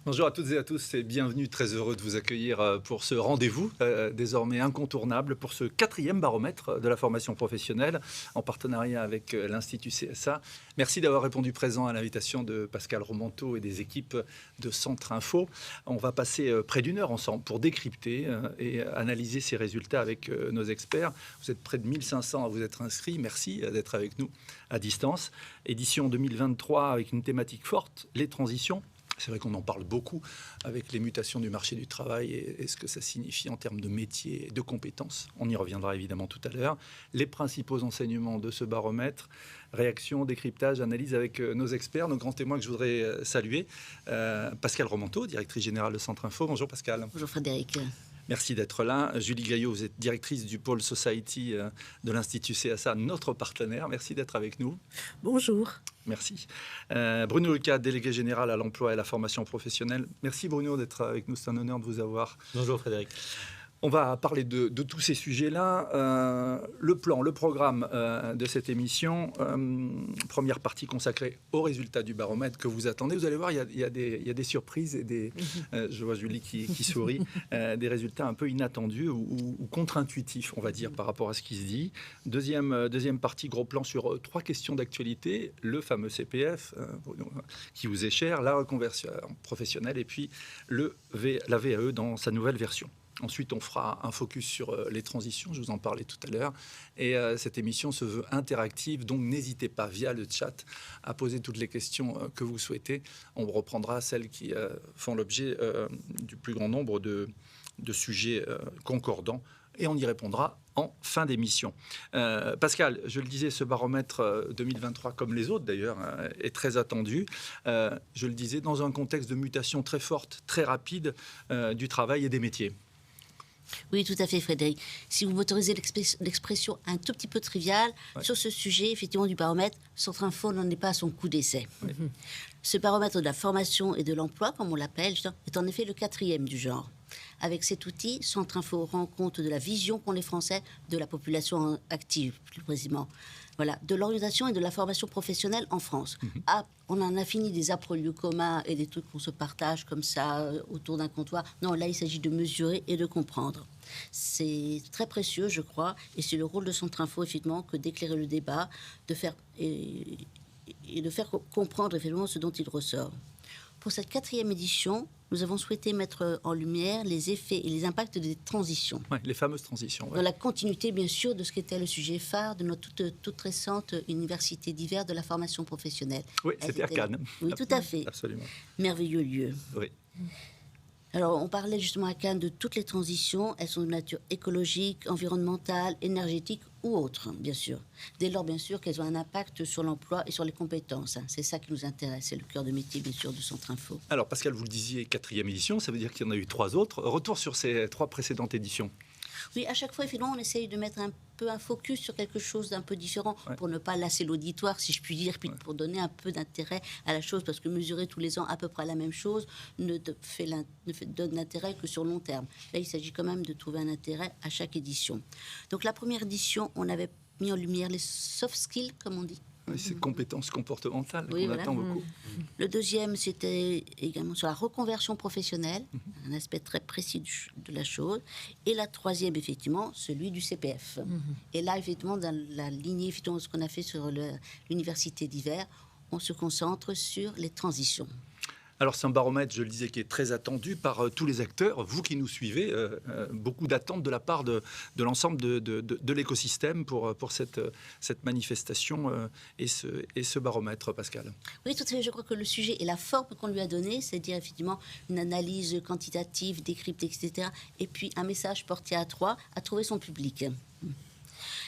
Bonjour à toutes et à tous et bienvenue, très heureux de vous accueillir pour ce rendez-vous désormais incontournable pour ce 4e baromètre de la formation professionnelle en partenariat avec l'Institut CSA. Merci d'avoir répondu présent à l'invitation de Pascal Romanteau et des équipes de Centre Info. On va passer près d'1 heure ensemble pour décrypter et analyser ces résultats avec nos experts. Vous êtes près de 1500 à vous être inscrits. Merci d'être avec nous à distance. Édition 2023 avec une thématique forte, les transitions. C'est vrai qu'on en parle beaucoup avec les mutations du marché du travail et ce que ça signifie en termes de métier et de compétences. On y reviendra évidemment tout à l'heure. Les principaux enseignements de ce baromètre, réaction, décryptage, analyse avec nos experts, nos grands témoins que je voudrais saluer. Pascal Romanteau, directrice générale de Centre Info. Bonjour Pascal. Bonjour Frédéric. Merci d'être là. Julie Gaillot, vous êtes directrice du pôle Society de l'Institut CSA, notre partenaire. Merci d'être avec nous. Bonjour. Merci. Bruno Lecas, délégué général à l'emploi et à la formation professionnelle. Merci Bruno d'être avec nous, c'est un honneur de vous avoir. Bonjour Frédéric. On va parler de tous ces sujets-là. Le programme de cette émission, première partie consacrée aux résultats du baromètre que vous attendez. Vous allez voir, il y a des surprises et des, je vois Julie qui sourit, des résultats un peu inattendus ou contre-intuitifs, on va dire, par rapport à ce qui se dit. Deuxième partie, gros plan sur 3 questions d'actualité. Le fameux CPF, qui vous est cher, la reconversion professionnelle et puis la VAE dans sa nouvelle version. Ensuite, on fera un focus sur les transitions, je vous en parlais tout à l'heure. Et cette émission se veut interactive, donc n'hésitez pas via le chat à poser toutes les questions que vous souhaitez. On reprendra celles qui font l'objet du plus grand nombre de sujets concordants et on y répondra en fin d'émission. Pascal, je le disais, ce baromètre 2023, comme les autres d'ailleurs, est très attendu. Je le disais, dans un contexte de mutation très forte, très rapide du travail et des métiers. Oui, tout à fait, Frédéric. Si vous m'autorisez l'expression un tout petit peu triviale, sur ce sujet, effectivement, du baromètre, Centrinfo n'en est pas à son coup d'essai. Oui. Ce baromètre de la formation et de l'emploi, comme on l'appelle, est en effet le 4e du genre. Avec cet outil, Centrinfo rend compte de la vision qu'ont les Français de la population active, plus précisément. Voilà, de l'orientation et de la formation professionnelle en France. On en a fini des lieux communs et des trucs qu'on se partage comme ça autour d'un comptoir. Non, là, il s'agit de mesurer et de comprendre. C'est très précieux, je crois, et c'est le rôle de Centrinfo, effectivement, que d'éclairer le débat, de faire comprendre, effectivement, ce dont il ressort. Pour cette 4e édition, nous avons souhaité mettre en lumière les effets et les impacts des transitions. Ouais, les fameuses transitions. Ouais. Dans la continuité, bien sûr, de ce qui était le sujet phare de notre toute récente université d'hiver de la formation professionnelle. Oui, c'était à Cannes. Oui, tout à fait. Absolument. Merveilleux lieu. Oui. Alors, on parlait justement à Cannes de toutes les transitions. Elles sont de nature écologique, environnementale, énergétique ou autre, bien sûr. Dès lors, bien sûr, qu'elles ont un impact sur l'emploi et sur les compétences. C'est ça qui nous intéresse. C'est le cœur de métier, bien sûr, de Centrinfo. Alors, Pascal, vous le disiez, 4e édition, ça veut dire qu'il y en a eu 3 autres. Retour sur ces 3 précédentes éditions. Oui, à chaque fois, finalement, on essaye de mettre un peu un focus sur quelque chose d'un peu différent pour ne pas lasser l'auditoire, si je puis dire, puis pour donner un peu d'intérêt à la chose, parce que mesurer tous les ans à peu près la même chose ne donne d'intérêt que sur long terme. Là, il s'agit quand même de trouver un intérêt à chaque édition. Donc, la première édition, on avait mis en lumière les soft skills, comme on dit. Oui, ces compétences comportementales qu'on attend beaucoup. Le deuxième, c'était également sur la reconversion professionnelle, un aspect très précis de la chose. Et la troisième, effectivement, celui du CPF. Et là, effectivement, dans la lignée, effectivement, ce qu'on a fait sur l'université d'hiver, on se concentre sur les transitions. Alors c'est un baromètre, je le disais, qui est très attendu par tous les acteurs. Vous qui nous suivez, beaucoup d'attentes de la part de l'ensemble de l'écosystème pour cette manifestation et ce baromètre, Pascal. Oui, tout à fait. Je crois que le sujet et la forme qu'on lui a donnée, c'est-à-dire effectivement une analyse quantitative, décryptée, etc., et puis un message porté à 3, a trouvé son public.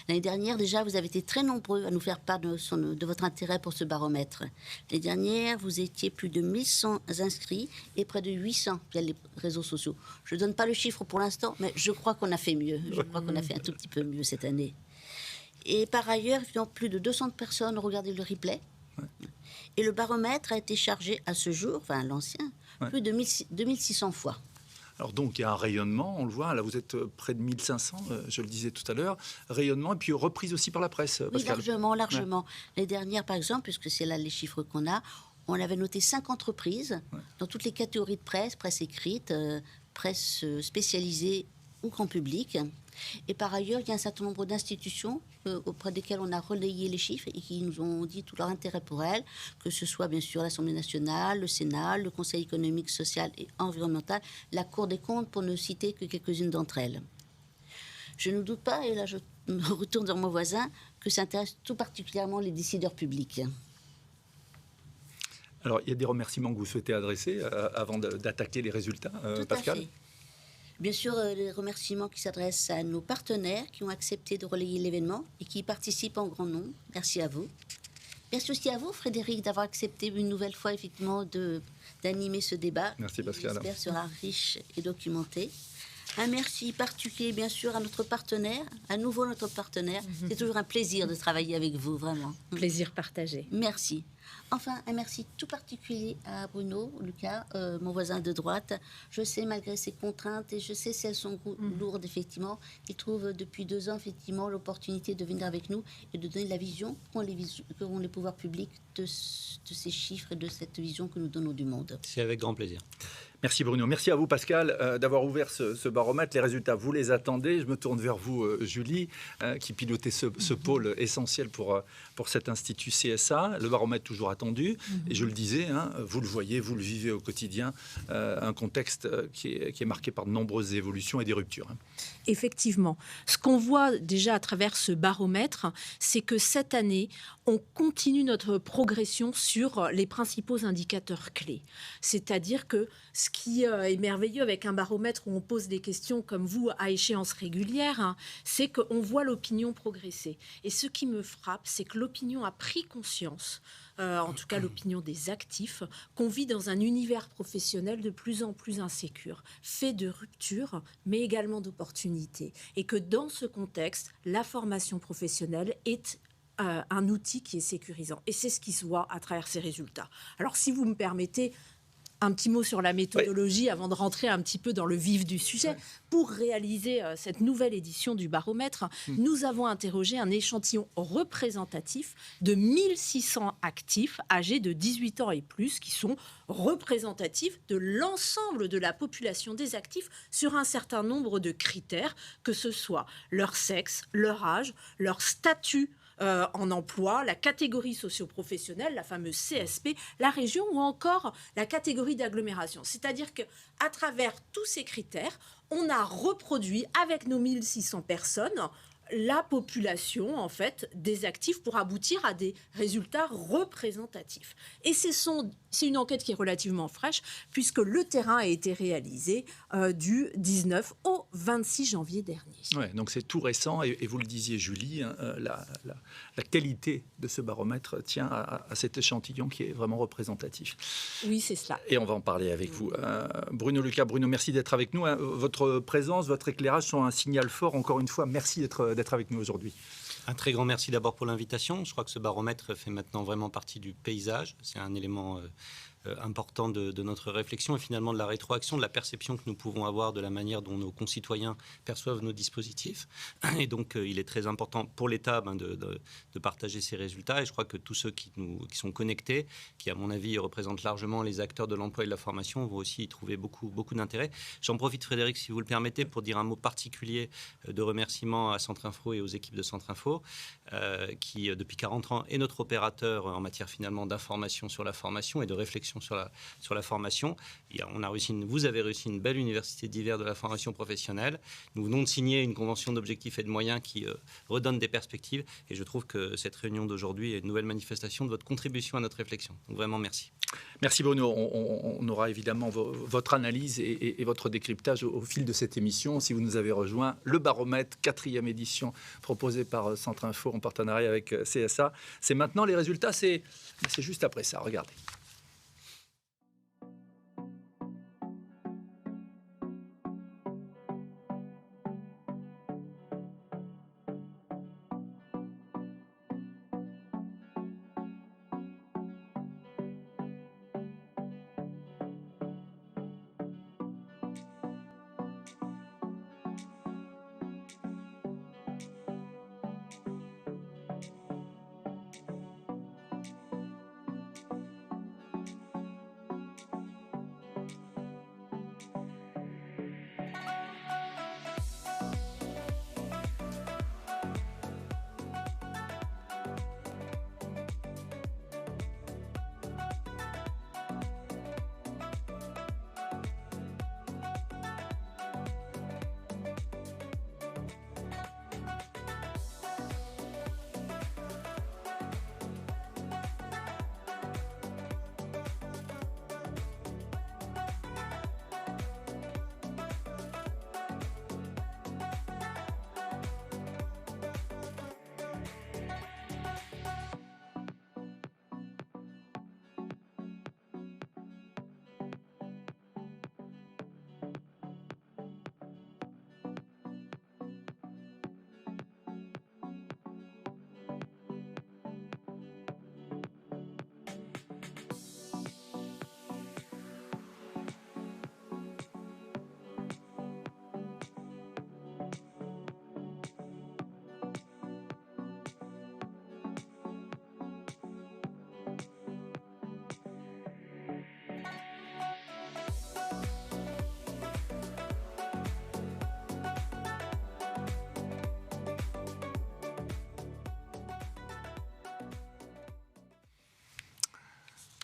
L'année dernière, déjà, vous avez été très nombreux à nous faire part de votre intérêt pour ce baromètre. L'année dernière, vous étiez plus de 1100 inscrits et près de 800 via les réseaux sociaux. Je ne donne pas le chiffre pour l'instant, mais je crois qu'on a fait mieux. Je crois qu'on a fait un tout petit peu mieux cette année. Et par ailleurs, plus de 200 personnes ont regardé le replay. Et le baromètre a été chargé à ce jour, enfin l'ancien, plus de 2600 fois. Alors donc, il y a un rayonnement, on le voit, là vous êtes près de 1500, je le disais tout à l'heure, rayonnement et puis reprise aussi par la presse, Pascal. Oui, largement. Les dernières, par exemple, puisque c'est là les chiffres qu'on a, on avait noté 5 entreprises dans toutes les catégories de presse écrite, presse spécialisée ou grand public. Et par ailleurs, il y a un certain nombre d'institutions auprès desquelles on a relayé les chiffres et qui nous ont dit tout leur intérêt pour elles, que ce soit bien sûr l'Assemblée nationale, le Sénat, le Conseil économique, social et environnemental, la Cour des comptes, pour ne citer que quelques-unes d'entre elles. Je ne doute pas, et là je me retourne vers mon voisin, que ça intéresse tout particulièrement les décideurs publics. Alors, il y a des remerciements que vous souhaitez adresser avant d'attaquer les résultats, Pascal ? Tout à fait. Bien sûr, les remerciements qui s'adressent à nos partenaires qui ont accepté de relayer l'événement et qui y participent en grand nombre. Merci à vous. Merci aussi à vous, Frédéric, d'avoir accepté une nouvelle fois, effectivement, d'animer ce débat. Merci, Pascal. J'espère sera riche et documenté. Un merci particulier, bien sûr, à notre partenaire, à nouveau notre partenaire. C'est toujours un plaisir de travailler avec vous, vraiment. Plaisir partagé. Merci. Enfin, un merci tout particulier à Bruno, Lucas, mon voisin de droite. Je sais, malgré ses contraintes, et je sais si elles sont lourdes, effectivement, il trouve depuis 2 ans, effectivement, l'opportunité de venir avec nous et de donner la vision qu'ont les pouvoirs publics de ces chiffres et de cette vision que nous donnons du monde. C'est avec grand plaisir. Merci Bruno. Merci à vous Pascal d'avoir ouvert ce baromètre. Les résultats, vous les attendez. Je me tourne vers vous Julie, qui pilotait ce pôle essentiel pour cet institut CSA. Le baromètre toujours attendu. Et je le disais, hein, vous le voyez, vous le vivez au quotidien, un contexte qui est marqué par de nombreuses évolutions et des ruptures. Hein. Effectivement. Ce qu'on voit déjà à travers ce baromètre, c'est que cette année, on continue notre progression sur les principaux indicateurs clés. C'est-à-dire que ce qui est merveilleux avec un baromètre où on pose des questions comme vous à échéance régulière, hein, c'est qu'on voit l'opinion progresser. Et ce qui me frappe, c'est que l'opinion a pris conscience, en tout cas l'opinion des actifs, qu'on vit dans un univers professionnel de plus en plus insécure, fait de ruptures, mais également d'opportunités. Et que dans ce contexte, la formation professionnelle est un outil qui est sécurisant. Et c'est ce qui se voit à travers ces résultats. Alors, si vous me permettez, un petit mot sur la méthodologie avant de rentrer un petit peu dans le vif du sujet. Pour réaliser cette nouvelle édition du baromètre, nous avons interrogé un échantillon représentatif de 1600 actifs âgés de 18 ans et plus qui sont représentatifs de l'ensemble de la population des actifs sur un certain nombre de critères, que ce soit leur sexe, leur âge, leur statut en emploi, la catégorie socio-professionnelle, la fameuse CSP, la région ou encore la catégorie d'agglomération. C'est-à-dire qu'à travers tous ces critères, on a reproduit avec nos 1600 personnes la population en fait des actifs pour aboutir à des résultats représentatifs. Et c'est une enquête qui est relativement fraîche puisque le terrain a été réalisé du 19 au 26 janvier dernier. Ouais, donc c'est tout récent et vous le disiez Julie, hein, la qualité de ce baromètre tient à cet échantillon qui est vraiment représentatif. Oui, c'est cela. Et on va en parler avec vous. Bruno Lucas, Bruno, merci d'être avec nous. Hein. Votre présence, votre éclairage sont un signal fort. Encore une fois, merci d'être avec nous aujourd'hui. Un très grand merci d'abord pour l'invitation. Je crois que ce baromètre fait maintenant vraiment partie du paysage. C'est un élément important de notre réflexion et finalement de la rétroaction, de la perception que nous pouvons avoir de la manière dont nos concitoyens perçoivent nos dispositifs. Et donc, il est très important pour l'État de partager ces résultats. Et je crois que tous ceux qui sont connectés, qui à mon avis représentent largement les acteurs de l'emploi et de la formation, vont aussi y trouver beaucoup d'intérêt. J'en profite, Frédéric, si vous le permettez, pour dire un mot particulier de remerciement à Centre Info et aux équipes de Centre Info, qui depuis 40 ans est notre opérateur en matière finalement d'information sur la formation et de réflexion sur la formation. Vous avez réussi une belle université d'hiver de la formation professionnelle. Nous venons de signer une convention d'objectifs et de moyens qui redonne des perspectives. Et je trouve que cette réunion d'aujourd'hui est une nouvelle manifestation de votre contribution à notre réflexion. Donc vraiment, merci. Merci Bruno. On aura évidemment votre analyse et votre décryptage au fil de cette émission. Si vous nous avez rejoint, le baromètre, 4e édition proposée par Centre Info en partenariat avec CSA. C'est maintenant les résultats, c'est juste après ça. Regardez.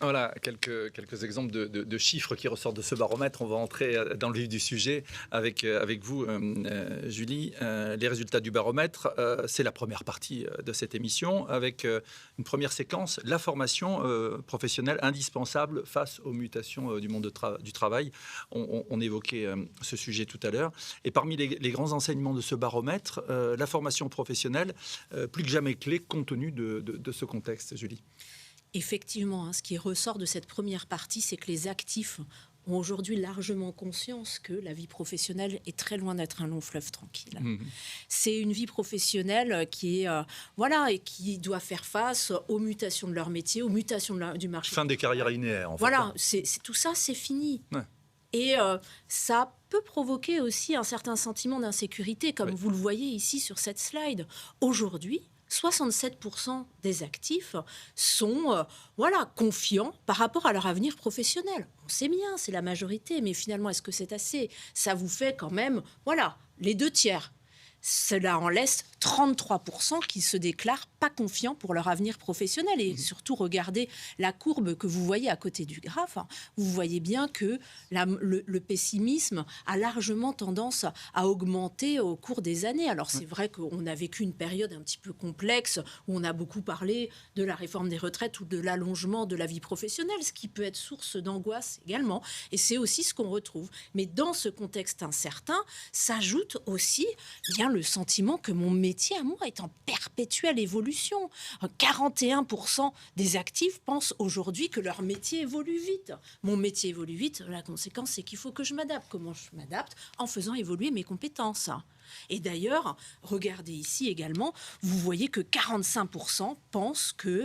Voilà, quelques exemples de chiffres qui ressortent de ce baromètre. On va entrer dans le vif du sujet avec vous, Julie. Les résultats du baromètre, c'est la première partie de cette émission, avec une première séquence, la formation professionnelle indispensable face aux mutations du monde du travail. On évoquait ce sujet tout à l'heure. Et parmi les grands enseignements de ce baromètre, la formation professionnelle, plus que jamais clé compte tenu de ce contexte, Julie. Effectivement, ce qui ressort de cette première partie, c'est que les actifs ont aujourd'hui largement conscience que la vie professionnelle est très loin d'être un long fleuve tranquille. C'est une vie professionnelle qui est, et qui doit faire face aux mutations de leur métier, aux mutations du marché. Fin des carrières linéaires, en fait. Voilà, tout ça, c'est fini. Ouais. Et ça peut provoquer aussi un certain sentiment d'insécurité, comme vous le voyez ici sur cette slide. Aujourd'hui, 67% des actifs sont confiants par rapport à leur avenir professionnel. On sait bien, c'est la majorité, mais finalement, est-ce que c'est assez ? Ça vous fait quand même, les 2/3. Cela en laisse 33% qui se déclarent pas confiants pour leur avenir professionnel. Et surtout, regardez la courbe que vous voyez à côté du graphe. Vous voyez bien que le pessimisme a largement tendance à augmenter au cours des années. Alors, c'est vrai qu'on a vécu une période un petit peu complexe où on a beaucoup parlé de la réforme des retraites ou de l'allongement de la vie professionnelle, ce qui peut être source d'angoisse également. Et c'est aussi ce qu'on retrouve. Mais dans ce contexte incertain, s'ajoute aussi le sentiment que mon métier à moi est en perpétuelle évolution. 41% des actifs pensent aujourd'hui que leur métier évolue vite. Mon métier évolue vite, la conséquence c'est qu'il faut que je m'adapte. Comment je m'adapte ? En faisant évoluer mes compétences. Et d'ailleurs, regardez ici également, vous voyez que 45% pensent que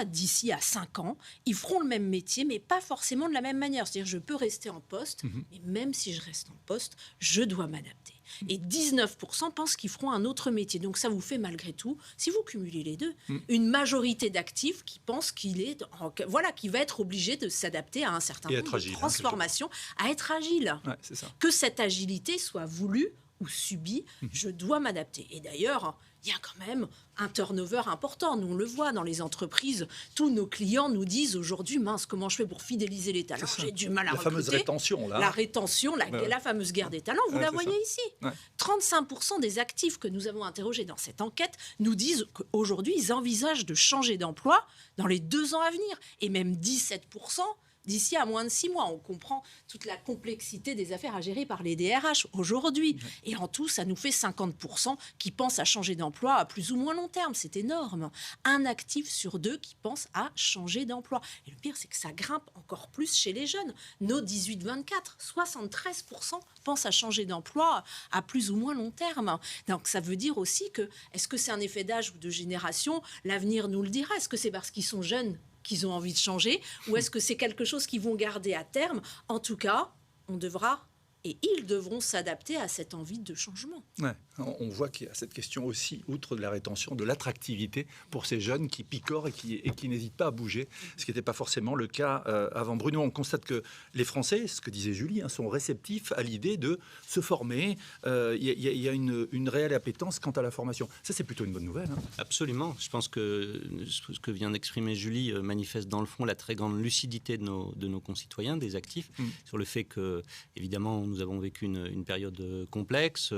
d'ici à 5 ans, ils feront le même métier, mais pas forcément de la même manière. C'est-à-dire, je peux rester en poste, mais même si je reste en poste, je dois m'adapter. Et 19% pensent qu'ils feront un autre métier. Donc ça vous fait malgré tout, si vous cumulez les deux, une majorité d'actifs qui pensent qu'il va être obligé de s'adapter à un certain nombre de transformations, à être agile. Ouais, c'est ça. Que cette agilité soit voulue ou subie, je dois m'adapter. Et d'ailleurs, il y a quand même un turnover important. Nous, on le voit dans les entreprises. Tous nos clients nous disent aujourd'hui, mince, comment je fais pour fidéliser les talents ? J'ai du mal à recruter. La fameuse rétention, là. La rétention, la fameuse guerre des talents, vous la voyez ici. Ouais. 35% des actifs que nous avons interrogés dans cette enquête nous disent qu'aujourd'hui, ils envisagent de changer d'emploi dans les 2 ans à venir. Et même 17% d'ici à moins de 6 mois. On comprend toute la complexité des affaires à gérer par les DRH aujourd'hui. Et en tout, ça nous fait 50% qui pensent à changer d'emploi à plus ou moins long terme. C'est énorme. Un actif sur 2 qui pense à changer d'emploi. Et le pire, c'est que ça grimpe encore plus chez les jeunes. Nos 18-24, 73% pensent à changer d'emploi à plus ou moins long terme. Donc ça veut dire aussi que, est-ce que c'est un effet d'âge ou de génération ? L'avenir nous le dira. Est-ce que c'est parce qu'ils sont jeunes qu'ils ont envie de changer, ou est-ce que c'est quelque chose qu'ils vont garder à terme ? En tout cas, on devra et ils devront s'adapter à cette envie de changement. Ouais. On voit qu'il y a cette question aussi, outre de la rétention, de l'attractivité pour ces jeunes qui picorent et qui n'hésitent pas à bouger, ce qui n'était pas forcément le cas avant. Bruno, on constate que les Français, ce que disait Julie, sont réceptifs à l'idée de se former. Il y a une réelle appétence quant à la formation. Ça, c'est plutôt une bonne nouvelle. Absolument. Je pense que ce que vient d'exprimer Julie manifeste dans le fond la très grande lucidité de nos concitoyens, des actifs, sur le fait que, évidemment, nous avons vécu une période complexe.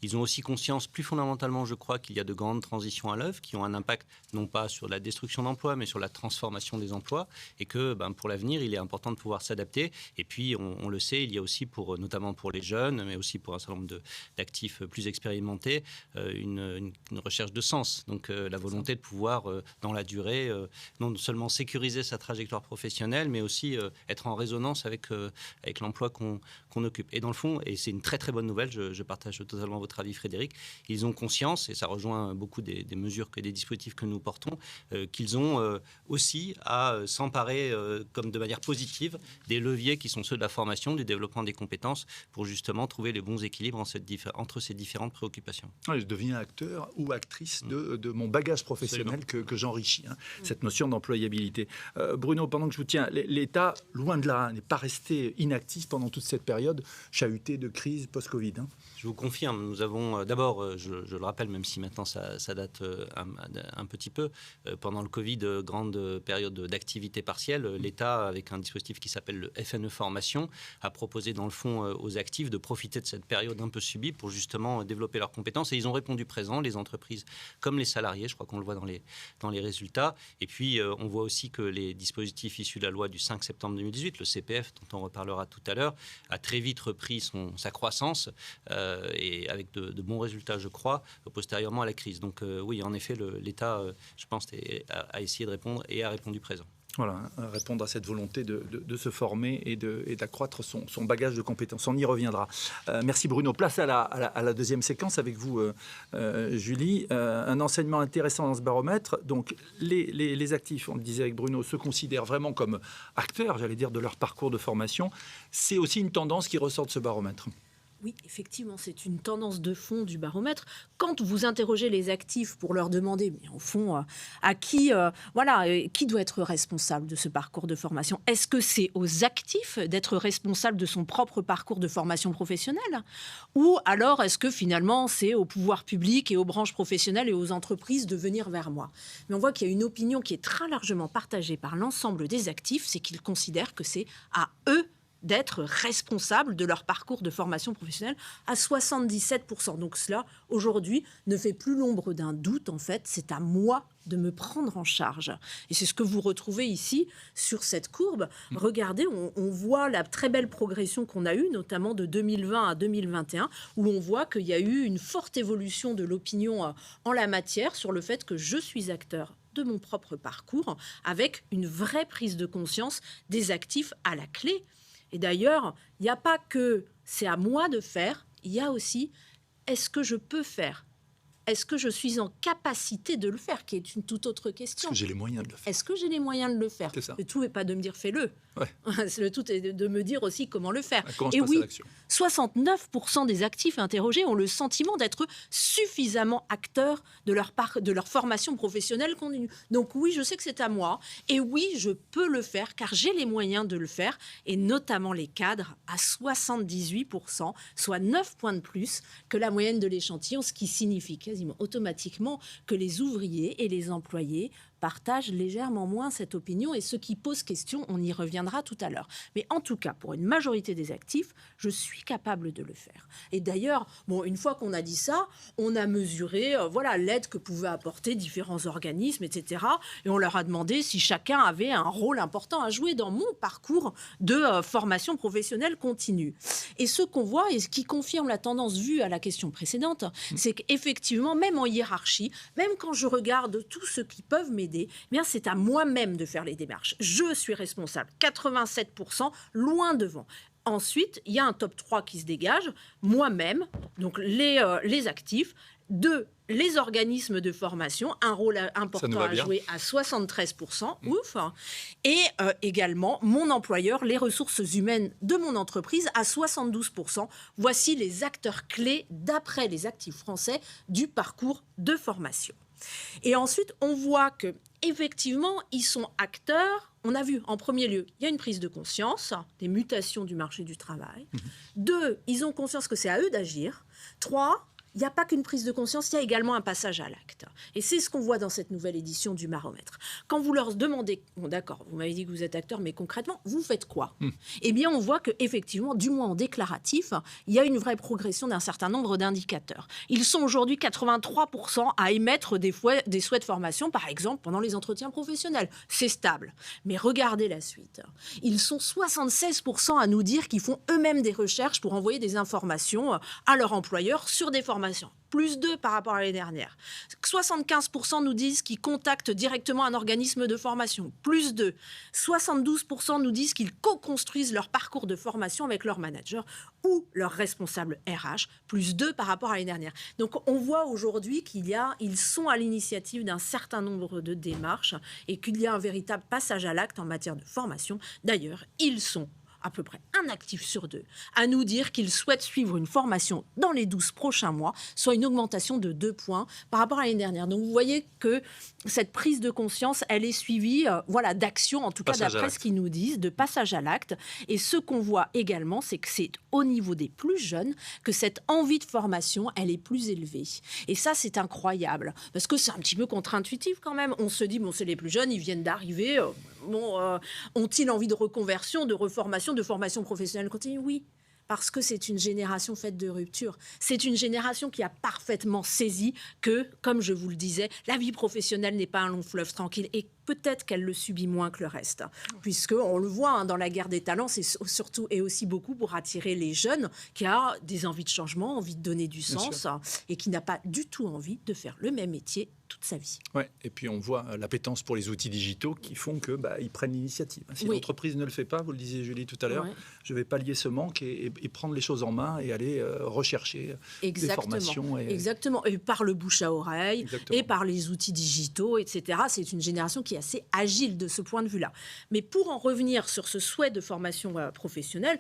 Ils ont aussi conscience, plus fondamentalement, je crois, qu'il y a de grandes transitions à l'œuvre qui ont un impact, non pas sur la destruction d'emplois, mais sur la transformation des emplois, et que pour l'avenir, il est important de pouvoir s'adapter. Et puis, on le sait, il y a aussi, notamment pour les jeunes, mais aussi pour un certain nombre d'actifs plus expérimentés, une recherche de sens. Donc, la volonté de pouvoir, dans la durée, non seulement sécuriser sa trajectoire professionnelle, mais aussi être en résonance avec l'emploi qu'on occupe. Et dans le fond, et c'est une très très bonne nouvelle, je partage totalement votre avis, Frédéric, ils ont conscience, et ça rejoint beaucoup des mesures et des dispositifs que nous portons, qu'ils ont aussi à s'emparer comme de manière positive des leviers qui sont ceux de la formation, du développement des compétences, pour justement trouver les bons équilibres entre ces différentes préoccupations. Je deviens acteur ou actrice de mon bagage professionnel que j'enrichis, cette notion d'employabilité. Bruno, pendant que je vous tiens, l'État, loin de là, n'est pas resté inactif pendant toute cette période chahuté de crise post-Covid. Je vous confirme, nous avons d'abord, je le rappelle, même si maintenant ça date un petit peu, pendant le Covid, grande période d'activité partielle, l'État, avec un dispositif qui s'appelle le FNE Formation, a proposé dans le fond aux actifs de profiter de cette période un peu subie pour justement développer leurs compétences. Et ils ont répondu présent, les entreprises comme les salariés, je crois qu'on le voit dans les résultats. Et puis, on voit aussi que les dispositifs issus de la loi du 5 septembre 2018, le CPF, dont on reparlera tout à l'heure, a très vite repris sa croissance. Et avec de bons résultats, je crois, postérieurement à la crise. Donc oui, en effet, l'État, je pense, a essayé de répondre et a répondu présent. Voilà, répondre à cette volonté de se former et d'accroître son bagage de compétences. On y reviendra. Merci Bruno. Place à la deuxième séquence avec vous, Julie. Un enseignement intéressant dans ce baromètre. Donc, les actifs, on le disait avec Bruno, se considèrent vraiment comme acteurs, j'allais dire, de leur parcours de formation. C'est aussi une tendance qui ressort de ce baromètre. Oui, effectivement, c'est une tendance de fond du baromètre. Quand vous interrogez les actifs pour leur demander, mais au fond, à qui doit être responsable de ce parcours de formation? Est-ce que c'est aux actifs d'être responsable de son propre parcours de formation professionnelle? Ou alors est-ce que finalement c'est au pouvoir public et aux branches professionnelles et aux entreprises de venir vers moi? Mais on voit qu'il y a une opinion qui est très largement partagée par l'ensemble des actifs, c'est qu'ils considèrent que c'est à eux d'être responsables de leur parcours de formation professionnelle à 77%. Donc cela, aujourd'hui, ne fait plus l'ombre d'un doute. En fait, c'est à moi de me prendre en charge. Et c'est ce que vous retrouvez ici sur cette courbe. Regardez, on voit la très belle progression qu'on a eue, notamment de 2020 à 2021, où on voit qu'il y a eu une forte évolution de l'opinion en la matière sur le fait que je suis acteur de mon propre parcours, avec une vraie prise de conscience des actifs à la clé. Et d'ailleurs, il n'y a pas que c'est à moi de faire, il y a aussi est-ce que je peux faire? Est-ce que je suis en capacité de le faire, qui est une toute autre question. Est-ce que j'ai les moyens de le faire? Est-ce que j'ai les moyens de le faire? C'est ça. Le tout n'est pas de me dire fais-le. Ouais. Le tout est de me dire aussi comment le faire. Comment Et oui, 69% des actifs interrogés ont le sentiment d'être suffisamment acteurs de leur formation professionnelle continue. Donc oui, je sais que c'est à moi. Et oui, je peux le faire car j'ai les moyens de le faire. Et notamment les cadres à 78%, soit 9 points de plus que la moyenne de l'échantillon, ce qui signifie quasiment automatiquement que les ouvriers et les employés partagent légèrement moins cette opinion, et ce qui pose question, on y reviendra tout à l'heure. Mais en tout cas, pour une majorité des actifs, je suis capable de le faire. Et d'ailleurs, une fois qu'on a dit ça, on a mesuré l'aide que pouvaient apporter différents organismes, etc. Et on leur a demandé si chacun avait un rôle important à jouer dans mon parcours de formation professionnelle continue. Et ce qu'on voit, et ce qui confirme la tendance vue à la question précédente, c'est qu'effectivement, même en hiérarchie, même quand je regarde tous ceux qui peuvent m'aider, bien c'est à moi-même de faire les démarches. Je suis responsable, 87%, loin devant. Ensuite, il y a un top 3 qui se dégage, moi-même, donc les actifs, 2, les organismes de formation, un rôle important à jouer à 73%, ouf, et également mon employeur, les ressources humaines de mon entreprise à 72%. Voici les acteurs clés d'après les actifs français du parcours de formation. Et ensuite, on voit que effectivement, ils sont acteurs. On a vu, en premier lieu, il y a une prise de conscience des mutations du marché du travail. 2, ils ont conscience que c'est à eux d'agir. 3, il n'y a pas qu'une prise de conscience, il y a également un passage à l'acte. Et c'est ce qu'on voit dans cette nouvelle édition du baromètre. Quand vous leur demandez, d'accord, vous m'avez dit que vous êtes acteur, mais concrètement, vous faites quoi? Eh bien, on voit qu'effectivement, du moins en déclaratif, il y a une vraie progression d'un certain nombre d'indicateurs. Ils sont aujourd'hui 83% à émettre des souhaits de formation, par exemple, pendant les entretiens professionnels. C'est stable. Mais regardez la suite. Ils sont 76% à nous dire qu'ils font eux-mêmes des recherches pour envoyer des informations à leur employeur sur des formations. Plus 2 par rapport à l'année dernière. 75% nous disent qu'ils contactent directement un organisme de formation. Plus 2. 72% nous disent qu'ils co-construisent leur parcours de formation avec leur manager ou leur responsable RH. Plus 2 par rapport à l'année dernière. Donc on voit aujourd'hui qu'ils sont à l'initiative d'un certain nombre de démarches et qu'il y a un véritable passage à l'acte en matière de formation. D'ailleurs, ils sont à peu près un actif sur 2, à nous dire qu'il souhaite suivre une formation dans les 12 prochains mois, soit une augmentation de 2 points par rapport à l'année dernière. Donc vous voyez que cette prise de conscience, elle est suivie d'actions, en tout cas d'après ce qu'ils nous disent, de passage à l'acte. Et ce qu'on voit également, c'est que c'est au niveau des plus jeunes que cette envie de formation, elle est plus élevée. Et ça, c'est incroyable, parce que c'est un petit peu contre-intuitif quand même. On se dit, bon, c'est les plus jeunes, ils viennent d'arriver, ont-ils envie de reconversion, de reformation, de formation professionnelle continue? Oui. Parce que c'est une génération faite de rupture. C'est une génération qui a parfaitement saisi que, comme je vous le disais, la vie professionnelle n'est pas un long fleuve tranquille et peut-être qu'elle le subit moins que le reste. Puisqu'on le voit dans la guerre des talents, c'est surtout et aussi beaucoup pour attirer les jeunes qui ont des envies de changement, envie de donner du sens et qui n'a pas du tout envie de faire le même métier toute sa vie. Ouais. Et puis on voit l'appétence pour les outils digitaux qui font que ils prennent l'initiative. Si l'entreprise ne le fait pas, vous le disiez Julie tout à l'heure, je vais pallier ce manque et prendre les choses en main et aller rechercher des formations. Exactement. Et par le bouche à oreille et par les outils digitaux, etc. C'est une génération qui est assez agile de ce point de vue-là. Mais pour en revenir sur ce souhait de formation professionnelle,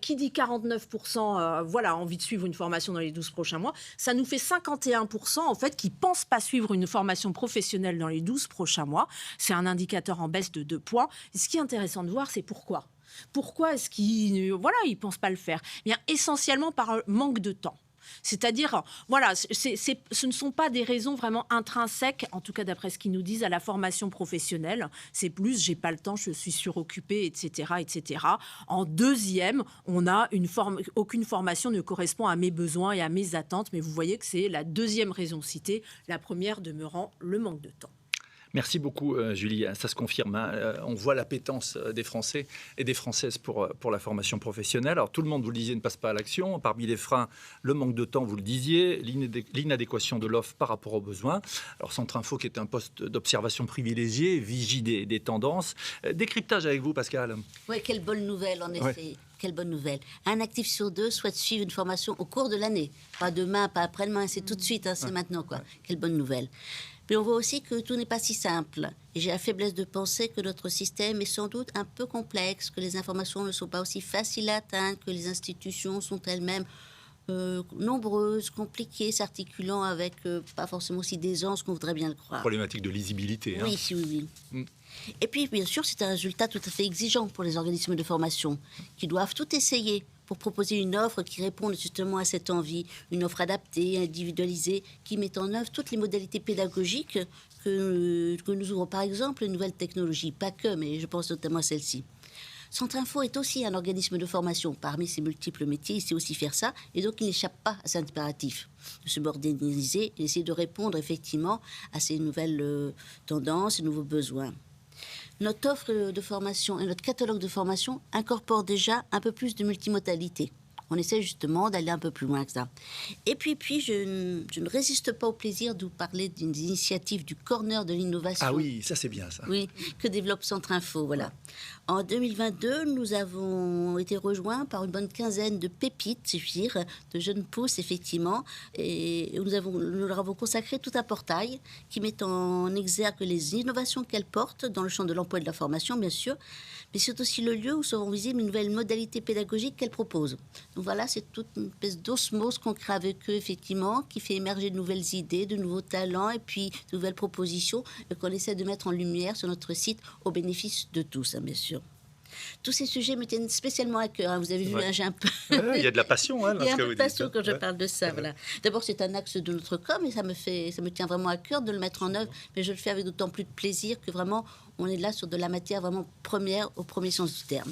qui dit 49% envie de suivre une formation dans les 12 prochains mois, ça nous fait 51% en fait qui ne pensent pas suivre une formation professionnelle dans les 12 prochains mois. C'est un indicateur en baisse de 2 points. Et ce qui est intéressant de voir, c'est pourquoi. Pourquoi est-ce qu'ils ne pensent pas le faire? Eh bien, essentiellement par manque de temps. C'est-à-dire, ce ne sont pas des raisons vraiment intrinsèques, en tout cas d'après ce qu'ils nous disent, à la formation professionnelle. C'est plus, j'ai pas le temps, je suis suroccupé, etc., etc. En deuxième, on a aucune formation ne correspond à mes besoins et à mes attentes, mais vous voyez que c'est la deuxième raison citée, la première demeurant le manque de temps. Merci beaucoup, Julie. Ça se confirme. On voit l'appétence des Français et des Françaises pour la formation professionnelle. Alors, tout le monde, vous le disiez, ne passe pas à l'action. Parmi les freins, le manque de temps, vous le disiez, l'inadéquation de l'offre par rapport aux besoins. Alors, Centre Info, qui est un poste d'observation privilégié, vigie des tendances. Décryptage avec vous, Pascal. Oui, quelle bonne nouvelle, en effet. Ouais. Quelle bonne nouvelle. Un actif sur 2 souhaite suivre une formation au cours de l'année. Pas demain, pas après-demain, c'est tout de suite, c'est maintenant, quoi. Quelle bonne nouvelle. Mais on voit aussi que tout n'est pas si simple. Et j'ai la faiblesse de penser que notre système est sans doute un peu complexe, que les informations ne sont pas aussi faciles à atteindre, que les institutions sont elles-mêmes nombreuses, compliquées, s'articulant avec pas forcément aussi d'aisance qu'on voudrait bien le croire. Problématique de lisibilité. Oui. Et puis, bien sûr, c'est un résultat tout à fait exigeant pour les organismes de formation, qui doivent tout essayer pour proposer une offre qui réponde justement à cette envie, une offre adaptée, individualisée, qui met en œuvre toutes les modalités pédagogiques que nous ouvrent, par exemple, les nouvelles technologies. Pas que, mais je pense notamment à celle-ci. Centre Info est aussi un organisme de formation. Parmi ses multiples métiers, il sait aussi faire ça, et donc il n'échappe pas à cet impératif de se moderniser et d'essayer de répondre effectivement à ces nouvelles tendances, ces nouveaux besoins. Notre offre de formation et notre catalogue de formation incorporent déjà un peu plus de multimodalité. On essaie justement d'aller un peu plus loin que ça. Et puis je ne résiste pas au plaisir de vous parler d'une initiative du Corner de l'innovation. Ah oui, ça c'est bien ça. Oui, que développe Centre Info, voilà. En 2022, nous avons été rejoints par une bonne quinzaine de pépites, je veux dire, de jeunes pousses, effectivement. Et nous leur avons consacré tout un portail qui met en exergue les innovations qu'elles portent dans le champ de l'emploi et de la formation, bien sûr, mais c'est aussi le lieu où seront visibles les nouvelles modalités pédagogiques qu'elles proposent. Donc voilà, c'est toute une espèce d'osmose qu'on crée avec eux, effectivement, qui fait émerger de nouvelles idées, de nouveaux talents et puis de nouvelles propositions qu'on essaie de mettre en lumière sur notre site au bénéfice de tous, bien sûr. Tous ces sujets me tiennent spécialement à cœur. Vous avez vu, j'ai un peu... Il y a de la passion. Il y a un peu de passion quand je parle de ça. Voilà. D'abord, c'est un axe de notre com et ça me tient vraiment à cœur de le mettre en œuvre. Mais je le fais avec d'autant plus de plaisir que vraiment, on est là sur de la matière vraiment première, au premier sens du terme.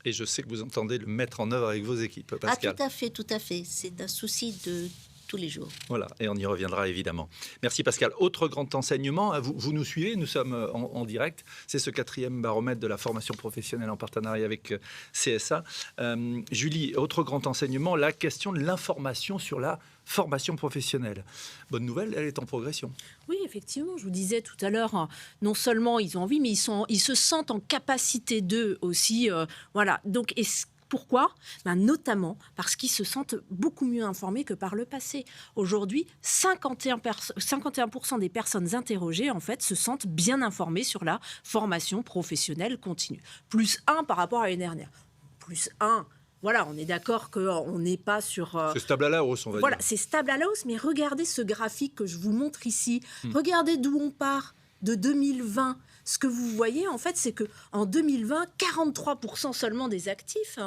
Et je sais que vous entendez le mettre en œuvre avec vos équipes, Pascal. Ah, tout à fait. C'est un souci de tous les jours. Voilà, et on y reviendra évidemment. Merci Pascal. Autre grand enseignement, vous nous suivez, nous sommes en direct, c'est ce 4e baromètre de la formation professionnelle en partenariat avec CSA. Julie, autre grand enseignement, la question de l'information sur la formation professionnelle. Bonne nouvelle, elle est en progression. Oui, effectivement, je vous disais tout à l'heure, non seulement ils ont envie, mais ils se sentent en capacité d'eux aussi. Voilà, donc... Pourquoi ? Notamment parce qu'ils se sentent beaucoup mieux informés que par le passé. Aujourd'hui, 51% des personnes interrogées en fait, se sentent bien informées sur la formation professionnelle continue. Plus 1 par rapport à l'année dernière. plus 1. Voilà, on est d'accord qu'on n'est pas sur... C'est stable à la hausse, on va voilà, dire. c'est stable à la hausse, mais regardez ce graphique que je vous montre ici. Regardez d'où on part, de 2020. Ce que vous voyez, en fait, c'est qu'en 2020, 43% seulement des actifs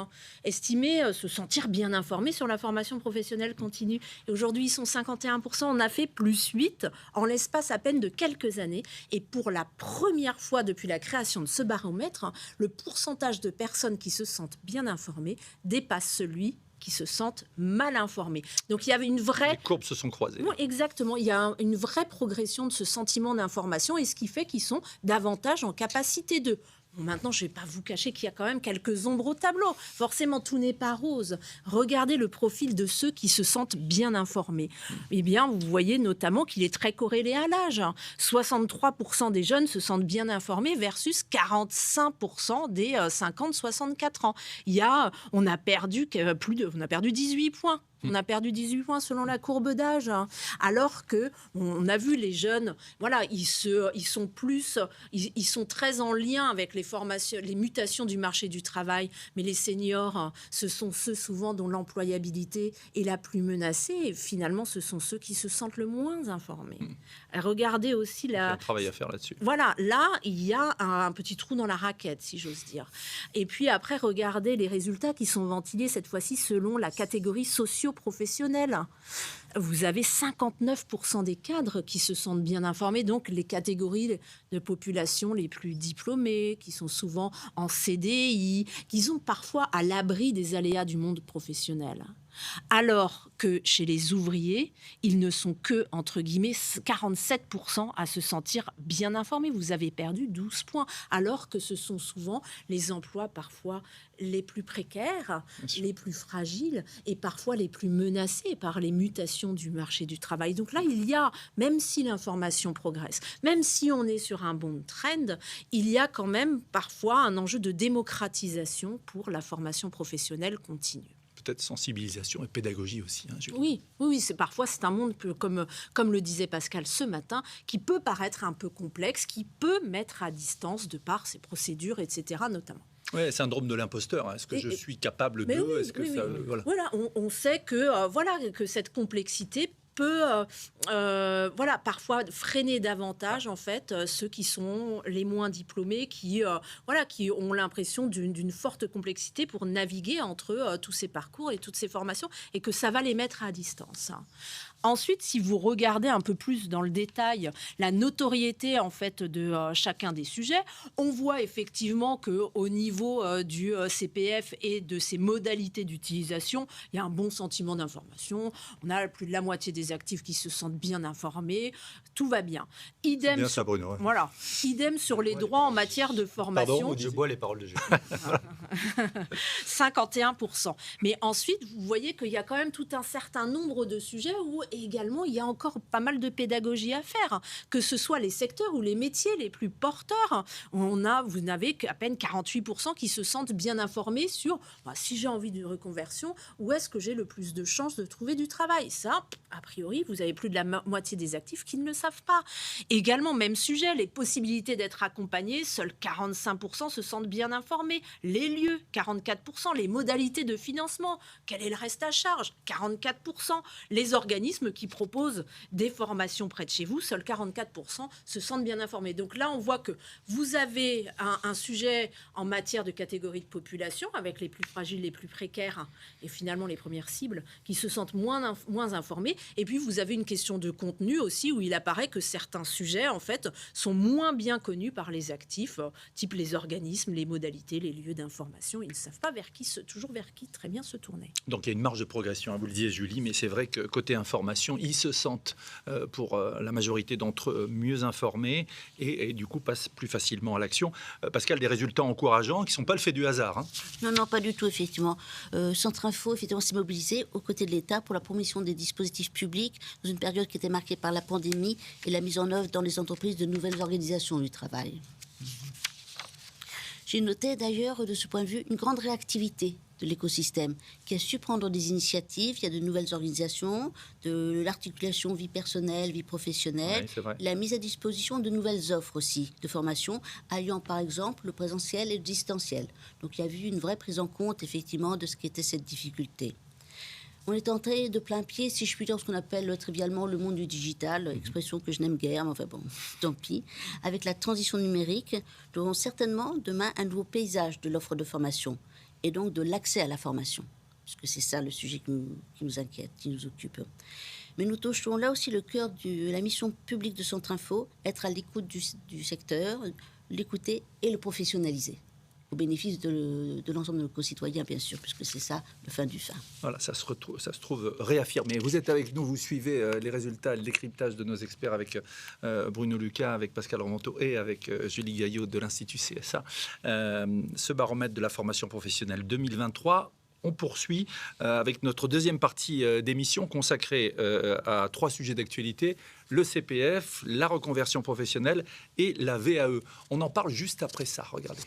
estimaient se sentir bien informés sur la formation professionnelle continue. Et aujourd'hui, ils sont 51%. On a fait plus 8 en l'espace à peine de quelques années. Et pour la première fois depuis la création de ce baromètre, le pourcentage de personnes qui se sentent bien informées dépasse celui qui se sentent mal informés. Donc il y avait une vraie... Les courbes se sont croisées. Oui, exactement. Il y a une vraie progression de ce sentiment d'information et ce qui fait qu'ils sont davantage en capacité de... Bon, maintenant, je ne vais pas vous cacher qu'il y a quand même quelques ombres au tableau. Forcément, tout n'est pas rose. Regardez le profil de ceux qui se sentent bien informés. Eh bien, vous voyez notamment qu'il est très corrélé à l'âge. 63% des jeunes se sentent bien informés versus 45% des 50-64 ans. On a perdu 18 points. On a perdu 18 points selon la courbe d'âge, alors que on a vu les jeunes, voilà, ils sont très en lien avec les formations, les mutations du marché du travail. Mais les seniors, ce sont ceux souvent dont l'employabilité est la plus menacée. Et finalement, ce sont ceux qui se sentent le moins informés. Regardez aussi Il y a un travail à faire là-dessus. Voilà, là, il y a un petit trou dans la raquette, si j'ose dire. Et puis après, regardez les résultats qui sont ventilés cette fois-ci selon la catégorie socio-professionnelle. Vous avez 59% des cadres qui se sentent bien informés, donc les catégories de population les plus diplômées, qui sont souvent en CDI, qui sont parfois à l'abri des aléas du monde professionnel. Alors que chez les ouvriers, ils ne sont que, entre guillemets, 47% à se sentir bien informés. Vous avez perdu 12 points, alors que ce sont souvent les emplois parfois les plus précaires, les plus fragiles et parfois les plus menacés par les mutations du marché du travail. Donc là, il y a, même si l'information progresse, même si on est sur un bon trend, il y a quand même parfois un enjeu de démocratisation pour la formation professionnelle continue. Peut-être sensibilisation et pédagogie aussi. Julie. Oui, parfois c'est un monde, comme le disait Pascal ce matin, qui peut paraître un peu complexe, qui peut mettre à distance de par ses procédures, etc. notamment. Oui, syndrome de l'imposteur. Est-ce que je suis capable de... Oui, Est-ce que ça... Voilà, on sait que cette complexité peut parfois freiner davantage en fait ceux qui sont les moins diplômés, qui ont l'impression d'une forte complexité pour naviguer entre tous ces parcours et toutes ces formations, et que ça va les mettre à distance. Ensuite, si vous regardez un peu plus dans le détail la notoriété en fait de chacun des sujets, on voit effectivement qu'au niveau du CPF et de ses modalités d'utilisation, il y a un bon sentiment d'information. On a plus de la moitié des actifs qui se sentent bien informés. Tout va bien. Idem, bien ça, Bruno. Ouais. Voilà. Idem sur les droits en matière de formation. Pardon, je bois les paroles de Julie. 51%. Mais ensuite, vous voyez qu'il y a quand même tout un certain nombre de sujets où également il y a encore pas mal de pédagogie à faire, que ce soit les secteurs ou les métiers les plus porteurs. Vous n'avez qu'à peine 48% qui se sentent bien informés sur si j'ai envie d'une reconversion, où est-ce que j'ai le plus de chances de trouver du travail. Ça, a priori, vous avez plus de la moitié des actifs qui ne le savent pas. Également, même sujet, les possibilités d'être accompagnés, seuls 45% se sentent bien informés. Les lieux, 44%. Les modalités de financement, quel est le reste à charge, 44%. Les organismes qui proposent des formations près de chez vous, seuls 44% se sentent bien informés. Donc là, on voit que vous avez un sujet en matière de catégorie de population, avec les plus fragiles, les plus précaires, et finalement les premières cibles, qui se sentent moins informés. Et puis, vous avez une question de contenu aussi, où il apparaît que certains sujets, en fait, sont moins bien connus par les actifs, type les organismes, les modalités, les lieux d'information. Ils ne savent pas toujours vers qui très bien se tourner. Donc, il y a une marge de progression, vous le disiez, Julie, mais c'est vrai que côté information, ils se sentent, pour la majorité d'entre eux, mieux informés et du coup passent plus facilement à l'action. Pascal, des résultats encourageants qui ne sont pas le fait du hasard. Non, pas du tout, effectivement. Centre Info, effectivement, s'est mobilisé aux côtés de l'État pour la promotion des dispositifs publics dans une période qui était marquée par la pandémie et la mise en œuvre dans les entreprises de nouvelles organisations du travail. J'ai noté d'ailleurs de ce point de vue une grande réactivité de l'écosystème qui a su prendre des initiatives. Il y a de nouvelles organisations, de l'articulation vie personnelle, vie professionnelle, Oui, la mise à disposition de nouvelles offres aussi de formation, alliant par exemple le présentiel et le distanciel. Donc il y a eu une vraie prise en compte effectivement de ce qu'était cette difficulté. On est entré de plein pied, si je puis dire, ce qu'on appelle trivialement le monde du digital, expression que je n'aime guère, mais enfin bon, tant pis. Avec la transition numérique, nous aurons certainement demain un nouveau paysage de l'offre de formation et donc de l'accès à la formation, puisque c'est ça le sujet qui nous inquiète, qui nous occupe. Mais nous touchons là aussi le cœur de la mission publique de Centre Info, être à l'écoute du secteur, l'écouter et le professionnaliser, au bénéfice de l'ensemble de nos concitoyens, bien sûr, puisque c'est ça le fin du fin. Voilà, ça se trouve réaffirmé. Vous êtes avec nous, vous suivez les résultats, le décryptage de nos experts avec Bruno Lucas, avec Pascal Romanto et avec Julie Gaillot de l'Institut CSA. Ce baromètre de la formation professionnelle 2023, on poursuit avec notre deuxième partie d'émission consacrée à 3 sujets d'actualité, le CPF, la reconversion professionnelle et la VAE. On en parle juste après ça, regardez.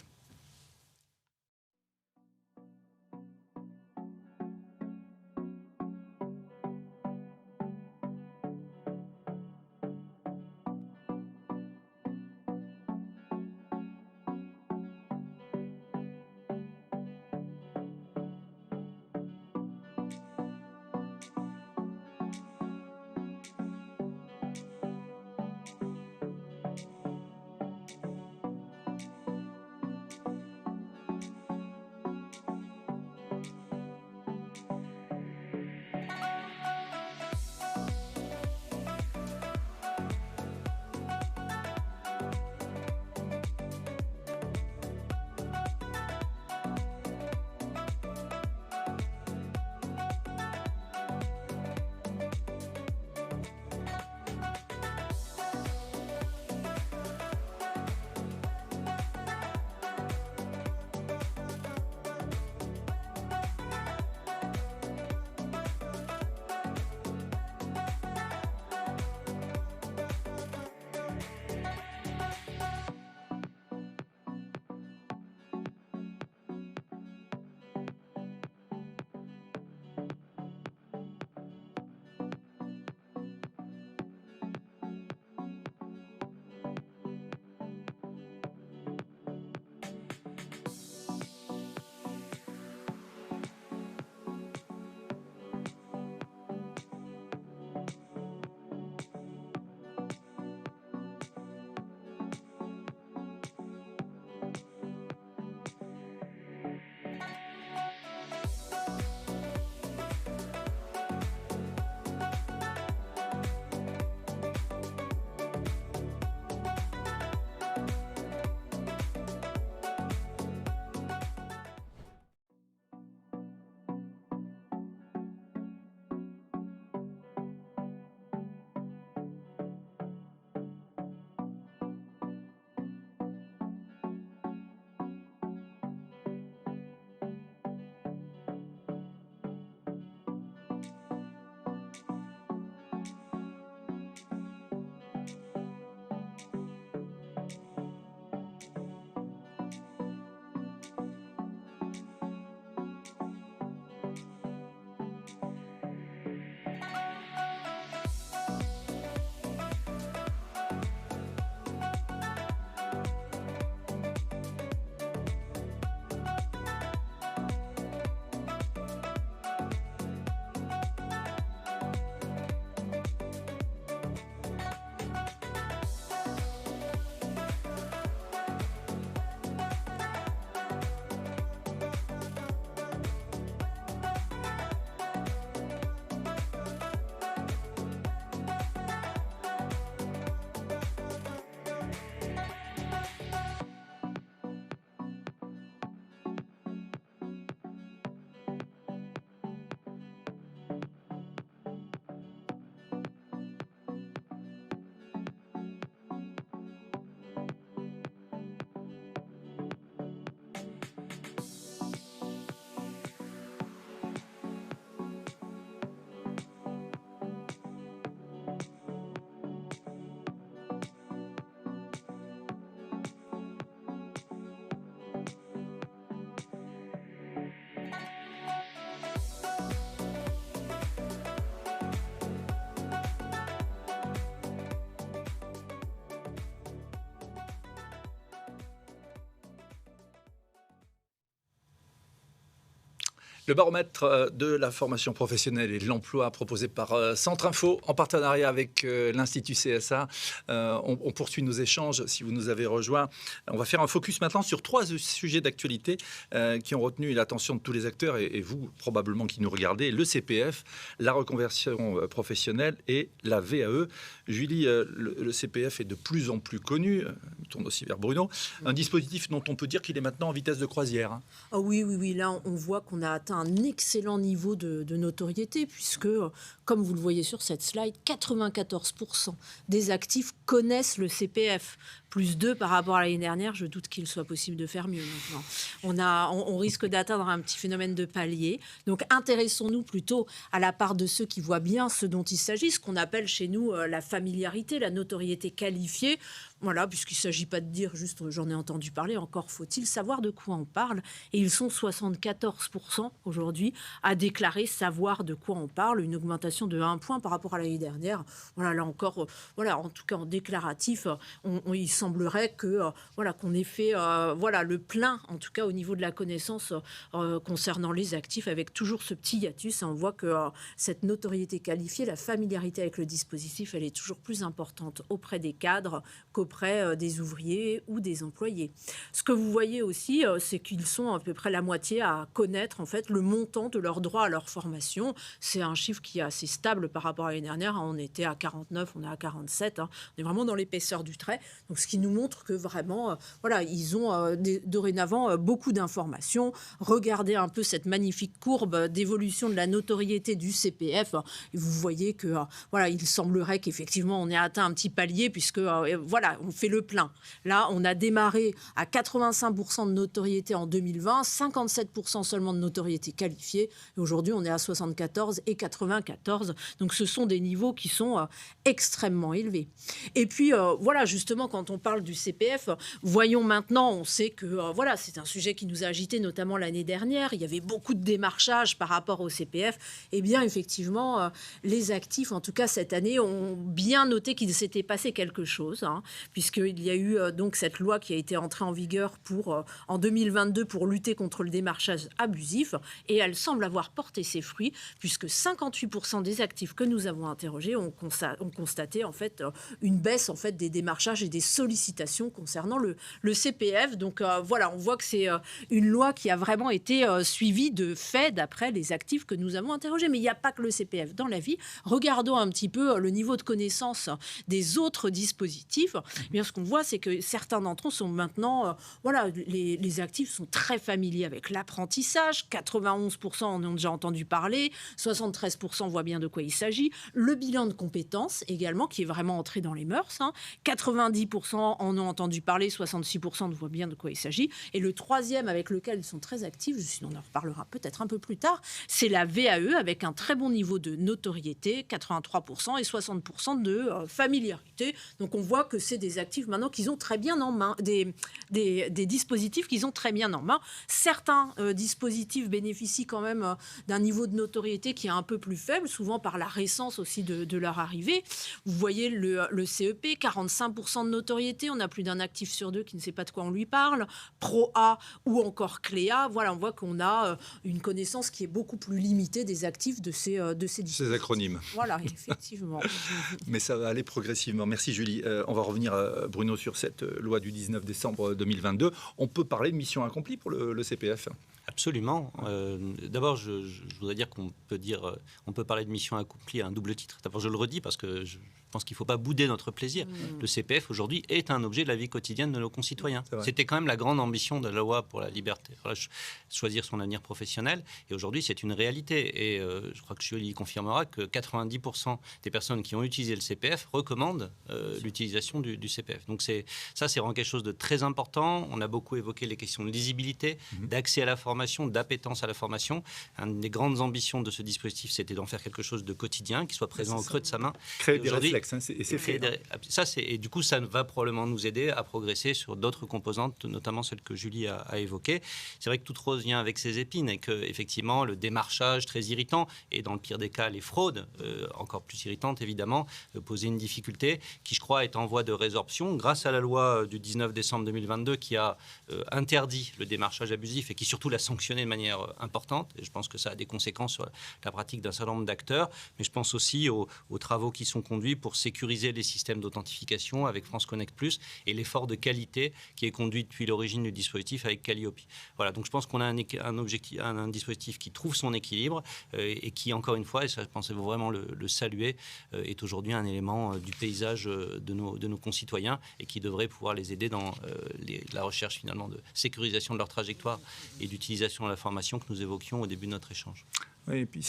Le baromètre de la formation professionnelle et de l'emploi proposé par Centre Info en partenariat avec l'Institut CSA. On poursuit nos échanges si vous nous avez rejoints. On va faire un focus maintenant sur 3 sujets d'actualité qui ont retenu l'attention de tous les acteurs et vous probablement qui nous regardez. Le CPF, la reconversion professionnelle et la VAE. Julie, le CPF est de plus en plus connu. Je tourne aussi vers Bruno. Un dispositif dont on peut dire qu'il est maintenant en vitesse de croisière. Hein. Oh oui. Là, on voit qu'on a atteint un excellent niveau de notoriété puisque, comme vous le voyez sur cette slide, 94% des actifs connaissent le CPF. Plus 2 par rapport à l'année dernière, je doute qu'il soit possible de faire mieux maintenant. On risque d'atteindre un petit phénomène de palier. Donc, intéressons-nous plutôt à la part de ceux qui voient bien ce dont il s'agit, ce qu'on appelle chez nous la familiarité, la notoriété qualifiée. Voilà, puisqu'il ne s'agit pas de dire juste « j'en ai entendu parler », encore faut-il savoir de quoi on parle. Et ils sont 74% aujourd'hui à déclarer savoir de quoi on parle, une augmentation de 1 point par rapport à l'année dernière. Voilà, là encore, en tout cas en déclaratif, il semblerait qu'on ait fait le plein, en tout cas au niveau de la connaissance concernant les actifs, avec toujours ce petit hiatus. On voit que cette notoriété qualifiée, la familiarité avec le dispositif, elle est toujours plus importante auprès des cadres qu'auprès des ouvriers ou des employés. Ce que vous voyez aussi, c'est qu'ils sont à peu près la moitié à connaître en fait le montant de leurs droits à leur formation. C'est un chiffre qui est assez stable par rapport à l'année dernière. On était à 49, on est à 47. On est vraiment dans l'épaisseur du trait. Donc, ce qui nous montre que vraiment, ils ont dorénavant beaucoup d'informations. Regardez un peu cette magnifique courbe d'évolution de la notoriété du CPF. Et vous voyez que, il semblerait qu'effectivement, on ait atteint un petit palier puisque, on fait le plein. Là, on a démarré à 85% de notoriété en 2020, 57% seulement de notoriété qualifiée. Et aujourd'hui, on est à 74 et 94. Donc, ce sont des niveaux qui sont extrêmement élevés. Et puis, justement, quand on parle du CPF, voyons maintenant, on sait que c'est un sujet qui nous a agité notamment l'année dernière. Il y avait beaucoup de démarchage par rapport au CPF. Eh bien, effectivement, les actifs, en tout cas cette année, ont bien noté qu'il s'était passé quelque chose, puisqu'il y a eu donc cette loi qui a été entrée en vigueur en 2022 pour lutter contre le démarchage abusif. Et elle semble avoir porté ses fruits, puisque 58% des actifs que nous avons interrogés ont constaté en fait une baisse en fait des démarchages et des sollicitations concernant le CPF. Donc on voit que c'est une loi qui a vraiment été suivie de fait d'après les actifs que nous avons interrogés. Mais il n'y a pas que le CPF dans la vie. Regardons un petit peu le niveau de connaissance des autres dispositifs. Eh bien, ce qu'on voit, c'est que certains d'entre eux sont maintenant, les actifs sont très familiers avec l'apprentissage. 91% en ont déjà entendu parler, 73% voient bien de quoi il s'agit. Le bilan de compétences également, qui est vraiment entré dans les mœurs. 90% en ont entendu parler, 66% voient bien de quoi il s'agit. Et le troisième avec lequel ils sont très actifs, on en reparlera peut-être un peu plus tard, c'est la VAE avec un très bon niveau de notoriété, 83% et 60% de familiarité. Donc on voit que c'est des actifs maintenant qu'ils ont très bien en main, des dispositifs qu'ils ont très bien en main. Certains dispositifs bénéficient quand même d'un niveau de notoriété qui est un peu plus faible, souvent par la récence aussi de leur arrivée. Vous voyez le CEP, 45% de notoriété, on a plus d'un actif sur 2 qui ne sait pas de quoi on lui parle. Pro A ou encore Cléa, on voit qu'on a une connaissance qui est beaucoup plus limitée des actifs de ces dispositifs. Ces acronymes. Voilà, effectivement. Mais ça va aller progressivement. Merci Julie. On va revenir, Bruno, sur cette loi du 19 décembre 2022. On peut parler de mission accomplie pour le CPF ? Absolument. D'abord, je voudrais dire qu'on peut parler de mission accomplie à un double titre. D'abord, je le redis parce que je pense qu'il ne faut pas bouder notre plaisir. Le CPF, aujourd'hui, est un objet de la vie quotidienne de nos concitoyens. C'était quand même la grande ambition de la loi pour la liberté. Choisir son avenir professionnel. Et aujourd'hui, c'est une réalité. Et je crois que Julie confirmera que 90% des personnes qui ont utilisé le CPF recommandent l'utilisation du CPF. Donc, c'est vraiment quelque chose de très important. On a beaucoup évoqué les questions de lisibilité, d'accès à la formation, d'appétence à la formation. Une des grandes ambitions de ce dispositif, c'était d'en faire quelque chose de quotidien, qui soit présent au creux de sa main. Créer des réflexes. réflexe, hein, et c'est fait. Et du coup, ça va probablement nous aider à progresser sur d'autres composantes, notamment celles que Julie a évoquées. C'est vrai que toute rose vient avec ses épines et que effectivement le démarchage très irritant et dans le pire des cas les fraudes encore plus irritantes évidemment posaient une difficulté qui je crois est en voie de résorption grâce à la loi du 19 décembre 2022 qui a interdit le démarchage abusif et qui surtout l'a sanctionné de manière importante. Et je pense que ça a des conséquences sur la pratique d'un certain nombre d'acteurs, mais je pense aussi aux travaux qui sont conduits pour sécuriser les systèmes d'authentification avec France Connect Plus et l'effort de qualité qui est conduit depuis l'origine du dispositif avec Calliope. Voilà, donc je pense qu'on a un dispositif qui trouve son équilibre et qui, encore une fois, et ça je pense vraiment le saluer, est aujourd'hui un élément du paysage de nos concitoyens et qui devrait pouvoir les aider dans la recherche finalement de sécurisation de leur trajectoire et d'utilisation de l'information que nous évoquions au début de notre échange. Oui, et puis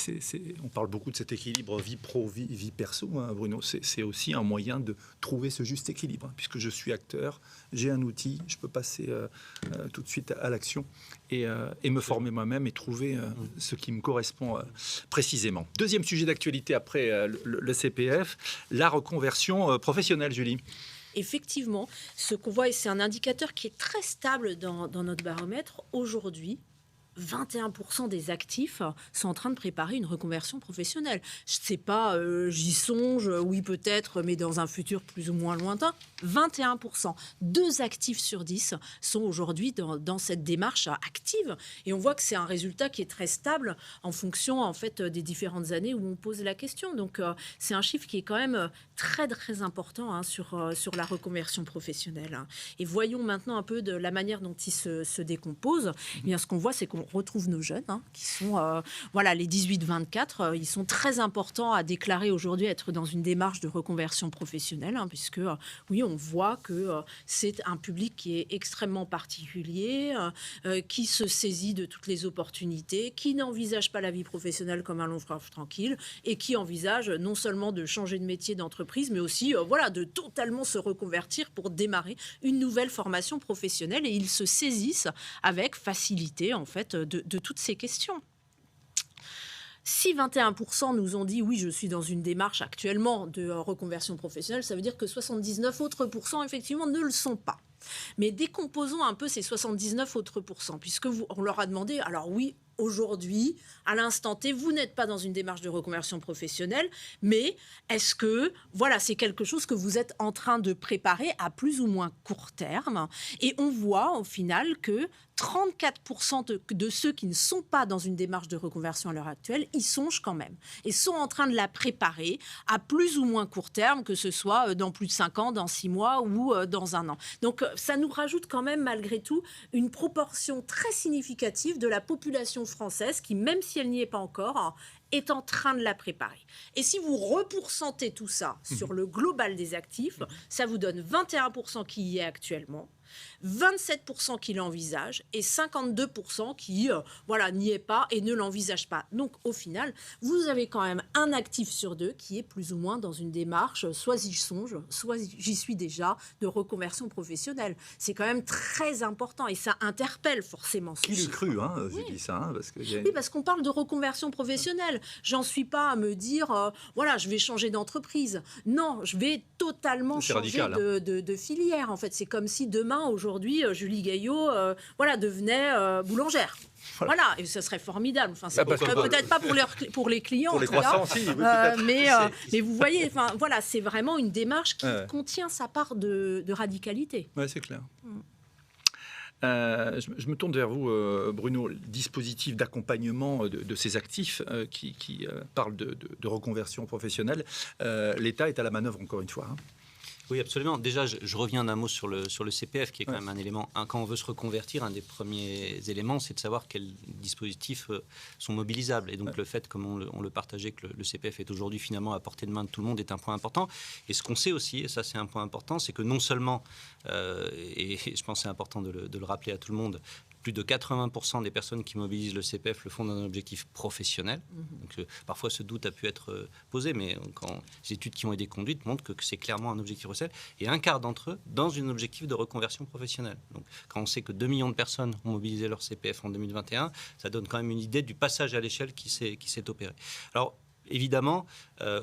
on parle beaucoup de cet équilibre vie pro, vie perso, hein, Bruno. C'est aussi un moyen de trouver ce juste équilibre, hein, puisque je suis acteur, j'ai un outil, je peux passer tout de suite à l'action et me former moi-même et trouver ce qui me correspond précisément. Deuxième sujet d'actualité après le CPF, la reconversion professionnelle, Julie. Effectivement, ce qu'on voit, et c'est un indicateur qui est très stable dans notre baromètre, aujourd'hui, 21% des actifs sont en train de préparer une reconversion professionnelle. Je ne sais pas, j'y songe, oui peut-être, mais dans un futur plus ou moins lointain. 21%. 2 actifs sur 10 sont aujourd'hui dans cette démarche active. Et on voit que c'est un résultat qui est très stable en fonction en fait, des différentes années où on pose la question. Donc c'est un chiffre qui est quand même très très important hein, sur la reconversion professionnelle. Et voyons maintenant un peu de la manière dont il se décompose. Eh bien, ce qu'on voit, c'est qu'on retrouve nos jeunes, hein, qui sont les 18-24. Ils sont très importants à déclarer aujourd'hui être dans une démarche de reconversion professionnelle, hein, puisque oui, on voit que c'est un public qui est extrêmement particulier, qui se saisit de toutes les opportunités, qui n'envisage pas la vie professionnelle comme un long fleuve tranquille et qui envisage non seulement de changer de métier d'entreprise, mais aussi de totalement se reconvertir pour démarrer une nouvelle formation professionnelle. Et ils se saisissent avec facilité en fait de toutes ces questions. Si 21% nous ont dit oui, je suis dans une démarche actuellement de reconversion professionnelle, ça veut dire que 79 autres pourcents effectivement ne le sont pas. Mais décomposons un peu ces 79 autres pourcents, puisque on leur a demandé, alors oui, aujourd'hui, à l'instant T, vous n'êtes pas dans une démarche de reconversion professionnelle, mais est-ce que, c'est quelque chose que vous êtes en train de préparer à plus ou moins court terme? Et on voit au final que 34% de ceux qui ne sont pas dans une démarche de reconversion à l'heure actuelle, y songent quand même et sont en train de la préparer à plus ou moins court terme, que ce soit dans plus de 5 ans, dans 6 mois ou dans 1 an. Donc ça nous rajoute quand même malgré tout une proportion très significative de la population française qui, même si elle n'y est pas encore, est en train de la préparer. Et si vous repourcentez tout ça sur le global des actifs, ça vous donne 21% qui y est actuellement, 27% qui l'envisagent et 52% qui n'y est pas et ne l'envisage pas. Donc au final, vous avez quand même un actif sur 2 qui est plus ou moins dans une démarche, soit j'y songe, soit j'y suis déjà, de reconversion professionnelle. C'est quand même très important et ça interpelle forcément. Qui l'eût cru, hein, oui. J'ai dit ça, hein, parce que oui, parce qu'on parle de reconversion professionnelle. J'en suis pas à me dire, je vais changer d'entreprise. Non, je vais totalement changer radical, de filière. En fait, c'est comme si demain, aujourd'hui, Julie Gaillot devenait boulangère. Voilà, et ce serait formidable. Enfin, c'est peut-être pas pour les clients, pour les croissants, si, oui, mais vous voyez, c'est vraiment une démarche qui contient sa part de radicalité. Oui, c'est clair. Je me tourne vers vous, Bruno. Le dispositif d'accompagnement de ces actifs qui parle de reconversion professionnelle, l'État est à la manœuvre encore une fois. Hein. Oui, absolument. Déjà, je reviens d'un mot sur le CPF, qui est quand même un élément. Quand on veut se reconvertir, un des premiers éléments, c'est de savoir quels dispositifs sont mobilisables. Et donc, le fait, comme on le partageait, que le CPF est aujourd'hui finalement à portée de main de tout le monde, est un point important. Et ce qu'on sait aussi, et ça c'est un point important, c'est que non seulement, et je pense que c'est important de le rappeler à tout le monde, plus de 80% des personnes qui mobilisent le CPF le font dans un objectif professionnel. Donc, parfois, ce doute a pu être posé, mais quand les études qui ont été conduites montrent que c'est clairement un objectif professionnel. Et un quart d'entre eux dans un objectif de reconversion professionnelle. Donc, quand on sait que 2 millions de personnes ont mobilisé leur CPF en 2021, ça donne quand même une idée du passage à l'échelle qui s'est opéré. Alors, évidemment,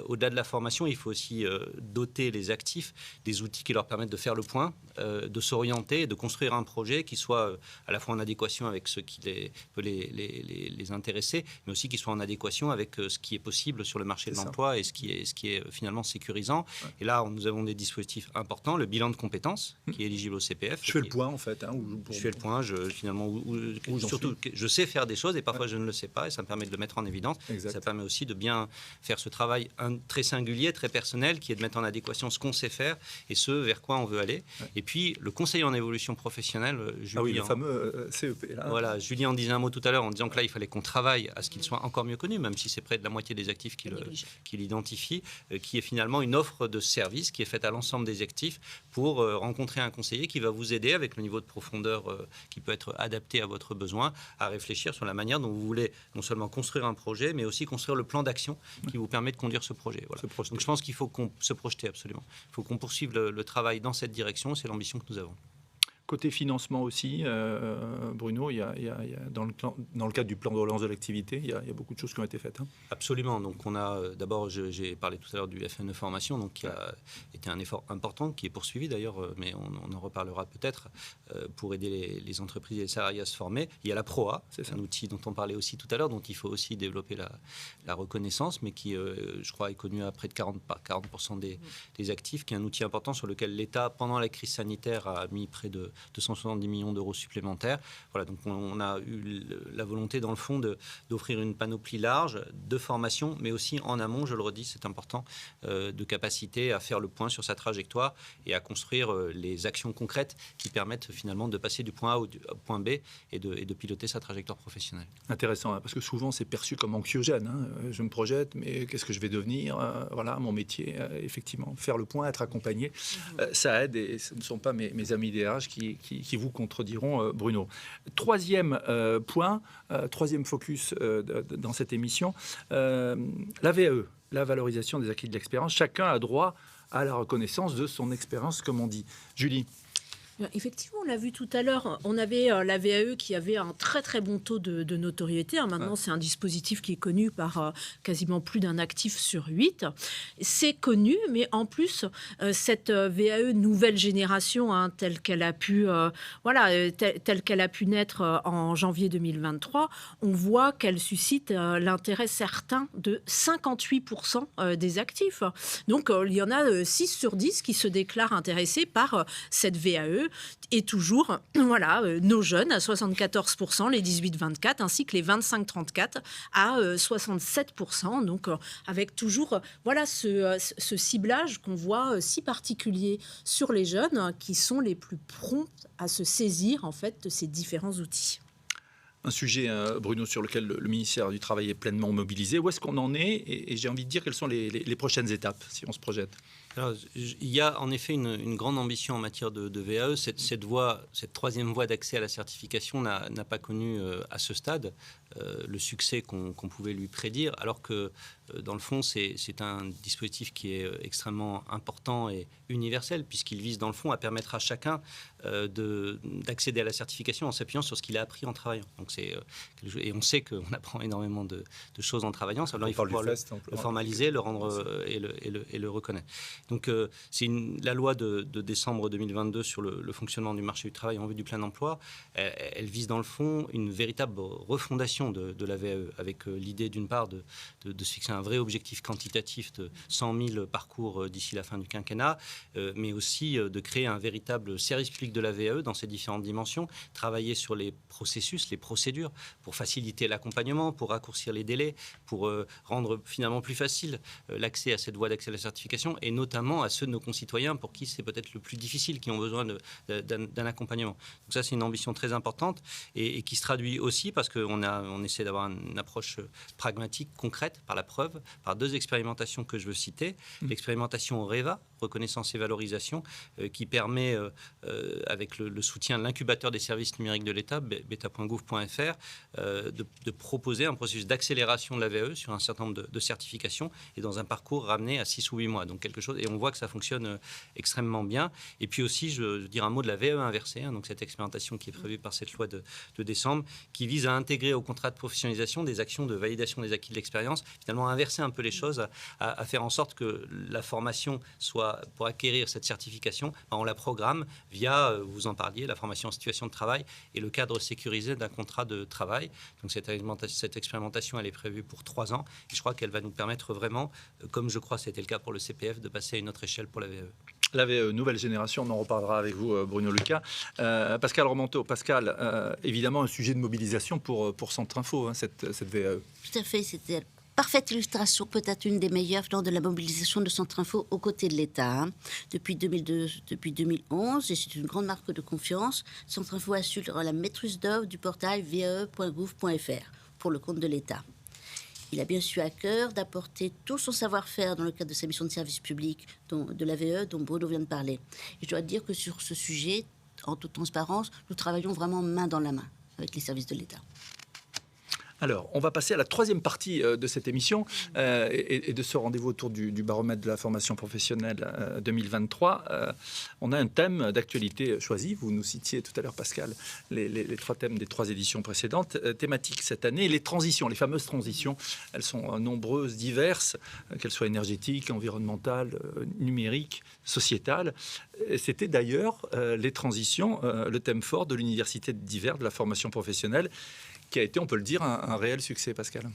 au-delà de la formation, il faut aussi doter les actifs des outils qui leur permettent de faire le point, de s'orienter, de construire un projet qui soit à la fois en adéquation avec ce qui peut les intéresser, mais aussi qui soit en adéquation avec ce qui est possible sur le marché de l'emploi et ce qui est finalement sécurisant. Ouais. Et là, nous avons des dispositifs importants, le bilan de compétences qui est éligible au CPF. Je fais le point en fait. Je fais le point, surtout je sais faire des choses et parfois je ne le sais pas et ça me permet de le mettre en évidence. Exact. Ça permet aussi de bien faire ce travail très singulier, très personnel, qui est de mettre en adéquation ce qu'on sait faire et ce vers quoi on veut aller. Ouais. Et puis, le conseiller en évolution professionnelle, Julie... le fameux CEP. Là. Voilà, Julie en disait un mot tout à l'heure en disant que là, il fallait qu'on travaille à ce qu'il soit encore mieux connu, même si c'est près de la moitié des actifs qui l'identifient, qui est finalement une offre de service qui est faite à l'ensemble des actifs pour rencontrer un conseiller qui va vous aider avec le niveau de profondeur qui peut être adapté à votre besoin, à réfléchir sur la manière dont vous voulez non seulement construire un projet, mais aussi construire le plan d'action qui vous permet de conduire ce projet. Voilà. Donc je pense qu'il faut se projeter absolument. Il faut qu'on poursuive le travail dans cette direction, c'est l'ambition que nous avons. Côté financement aussi, Bruno, dans le cadre du plan de relance de l'activité, il y a beaucoup de choses qui ont été faites. Hein. Absolument. Donc on a d'abord, j'ai parlé tout à l'heure du FNE Formation, donc qui a été un effort important, qui est poursuivi d'ailleurs, mais on en reparlera peut-être, pour aider les entreprises et les salariés à se former. Il y a la PROA, c'est un outil dont on parlait aussi tout à l'heure, dont il faut aussi développer la reconnaissance, mais qui, je crois, est connu à près de 40% des actifs, qui est un outil important sur lequel l'État, pendant la crise sanitaire, a mis près de 270 millions d'euros supplémentaires. Voilà, donc on a eu la volonté, dans le fond, d'offrir une panoplie large de formation, mais aussi en amont, je le redis, c'est important, de capacité à faire le point sur sa trajectoire et à construire les actions concrètes qui permettent finalement de passer du point A au point B et de piloter sa trajectoire professionnelle. Intéressant, hein, parce que souvent c'est perçu comme anxiogène. Hein. Je me projette, mais qu'est-ce que je vais devenir ? Voilà, mon métier, effectivement, faire le point, être accompagné, ça aide et ce ne sont pas mes amis DRH qui vous contrediront, Bruno. Troisième point, troisième focus dans cette émission, la VAE, la valorisation des acquis de l'expérience. Chacun a droit à la reconnaissance de son expérience, comme on dit. Julie ? Effectivement, on l'a vu tout à l'heure, on avait la VAE qui avait un très très bon taux de notoriété. Maintenant, c'est un dispositif qui est connu par quasiment plus d'un actif sur 8. C'est connu, mais en plus, cette VAE nouvelle génération, hein, telle qu'elle a pu naître en janvier 2023, on voit qu'elle suscite l'intérêt certain de 58% des actifs. Donc, il y en a 6 sur 10 qui se déclarent intéressés par cette VAE. Et toujours, nos jeunes à 74%, les 18-24, ainsi que les 25-34 à 67%. Donc, avec toujours ce ciblage qu'on voit si particulier sur les jeunes qui sont les plus prompts à se saisir en fait de ces différents outils. Un sujet, Bruno, sur lequel le ministère du Travail est pleinement mobilisé. Où est-ce qu'on en est ? Et j'ai envie de dire, quelles sont les prochaines étapes, si on se projette ? Alors, il y a en effet une grande ambition en matière de VAE. Cette troisième voie d'accès à la certification n'a pas connu à ce stade le succès qu'on pouvait lui prédire, alors que dans le fond, c'est un dispositif qui est extrêmement important et universel, puisqu'il vise dans le fond à permettre à chacun d'accéder à la certification en s'appuyant sur ce qu'il a appris en travaillant. Donc et on sait qu'on apprend énormément de choses en travaillant. Alors il faut pouvoir le formaliser, le rendre et le reconnaître. Donc c'est la loi de décembre 2022 sur le fonctionnement du marché du travail en vue du plein emploi. Elle vise dans le fond une véritable refondation de la VAE, avec l'idée d'une part de se fixer un vrai objectif quantitatif de 100 000 parcours d'ici la fin du quinquennat, mais aussi de créer un véritable service public de la VAE dans ses différentes dimensions, travailler sur les processus, les procédures, pour faciliter l'accompagnement, pour raccourcir les délais, pour rendre finalement plus facile l'accès à cette voie d'accès à la certification, et notamment à ceux de nos concitoyens pour qui c'est peut-être le plus difficile, qui ont besoin d'un accompagnement. Donc ça, c'est une ambition très importante et qui se traduit aussi parce qu'on essaie d'avoir une approche pragmatique, concrète, par la preuve, par 2 expérimentations que je veux citer. L'expérimentation REVA, reconnaissance et valorisation, qui permet, avec le soutien de l'incubateur des services numériques de l'État, beta.gouv.fr, de proposer un processus d'accélération de la VAE sur un certain nombre de certifications et dans un parcours ramené à 6 ou 8 mois. Donc quelque chose, et on voit que ça fonctionne extrêmement bien. Et puis aussi, je veux dire un mot de la VAE inversée, donc cette expérimentation qui est prévue par cette loi de décembre, qui vise à intégrer au contrat de professionnalisation des actions de validation des acquis de l'expérience, finalement à inverser un peu les choses, à faire en sorte que la formation soit, pour acquérir cette certification, on la programme via, vous en parliez, la formation en situation de travail et le cadre sécurisé d'un contrat de travail. Donc cette expérimentation, elle est prévue pour 3 ans et je crois qu'elle va nous permettre vraiment, comme je crois c'était le cas pour le CPF, de passer à une autre échelle pour la VAE. La VAE, nouvelle génération, on en reparlera avec vous, Bruno Lucas. Pascal Romanteau, Pascal, évidemment un sujet de mobilisation pour Centre Info, cette VAE. Tout à fait, c'était parfaite illustration, peut-être une des meilleures de la mobilisation de Centre Info aux côtés de l'État. Depuis 2011, et c'est une grande marque de confiance, Centre Info assure la maîtrise d'œuvre du portail vae.gouv.fr pour le compte de l'État. Il a bien su à cœur d'apporter tout son savoir-faire dans le cadre de sa mission de service public de la VAE dont Bruno vient de parler. Et je dois dire que sur ce sujet, en toute transparence, nous travaillons vraiment main dans la main avec les services de l'État. Alors, on va passer à la 3e partie de cette émission et de ce rendez-vous autour du baromètre de la formation professionnelle 2023. On a un thème d'actualité choisi. Vous nous citiez tout à l'heure, Pascal, les 3 thèmes des 3 éditions précédentes. Thématiques cette année, les transitions, les fameuses transitions. Elles sont nombreuses, diverses, qu'elles soient énergétiques, environnementales, numériques, sociétales. C'était d'ailleurs les transitions, le thème fort de l'Université d'hiver de la formation professionnelle, qui a été, on peut le dire, un réel succès, Pascal.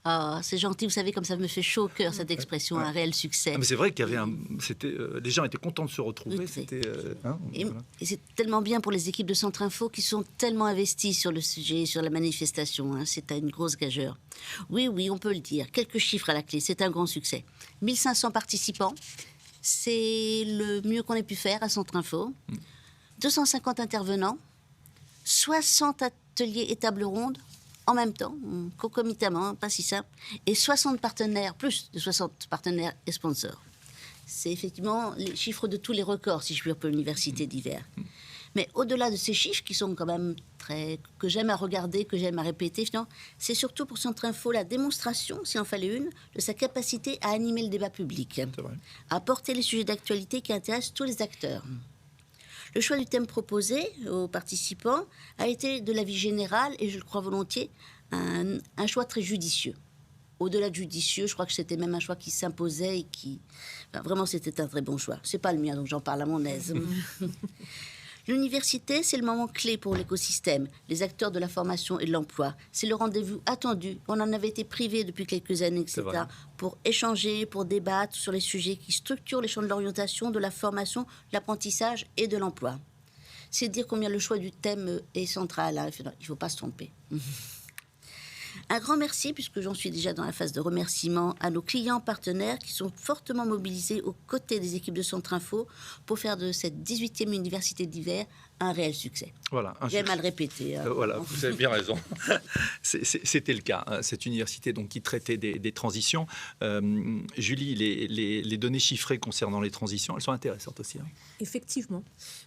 Ah, c'est gentil, vous savez, comme ça me fait chaud au cœur, cette expression, un réel succès. Ah, mais c'est vrai qu'il y avait les gens étaient contents de se retrouver. Oui, Voilà. Et c'est tellement bien pour les équipes de Centre Info qui sont tellement investies sur le sujet, sur la manifestation. C'est une grosse gageure. Oui, on peut le dire. Quelques chiffres à la clé, c'est un grand succès. 1500 participants, c'est le mieux qu'on ait pu faire à Centre Info. 250 intervenants, 60 ateliers et tables rondes en même temps, concomitamment, pas si simple, et 60 partenaires, plus de 60 partenaires et sponsors. C'est effectivement les chiffres de tous les records, si je puis dire, pour l'université d'hiver. Mais au-delà de ces chiffres, qui sont quand même que j'aime à regarder, que j'aime à répéter, c'est surtout pour Centre Info la démonstration, s'il en fallait une, de sa capacité à animer le débat public, à porter les sujets d'actualité qui intéressent tous les acteurs. Le choix du thème proposé aux participants a été de l'avis général, et je le crois volontiers, un choix très judicieux. Au-delà de judicieux, je crois que c'était même un choix qui s'imposait et qui... Enfin, vraiment, c'était un très bon choix. C'est pas le mien, donc j'en parle à mon aise. L'université, c'est le moment clé pour l'écosystème, les acteurs de la formation et de l'emploi. C'est le rendez-vous attendu. On en avait été privé depuis quelques années, etc., pour échanger, pour débattre sur les sujets qui structurent les champs de l'orientation, de la formation, de l'apprentissage et de l'emploi. C'est dire combien le choix du thème est central. Il ne faut pas se tromper. Un grand merci, puisque j'en suis déjà dans la phase de remerciement, à nos clients partenaires qui sont fortement mobilisés aux côtés des équipes de Centre Info pour faire de cette 18e université d'hiver un réel succès. Voilà, j'aime à le répéter. Voilà, vous avez bien raison. C'était le cas, cette université donc, qui traitait des transitions. Julie, les données chiffrées concernant les transitions, elles sont intéressantes aussi. Effectivement,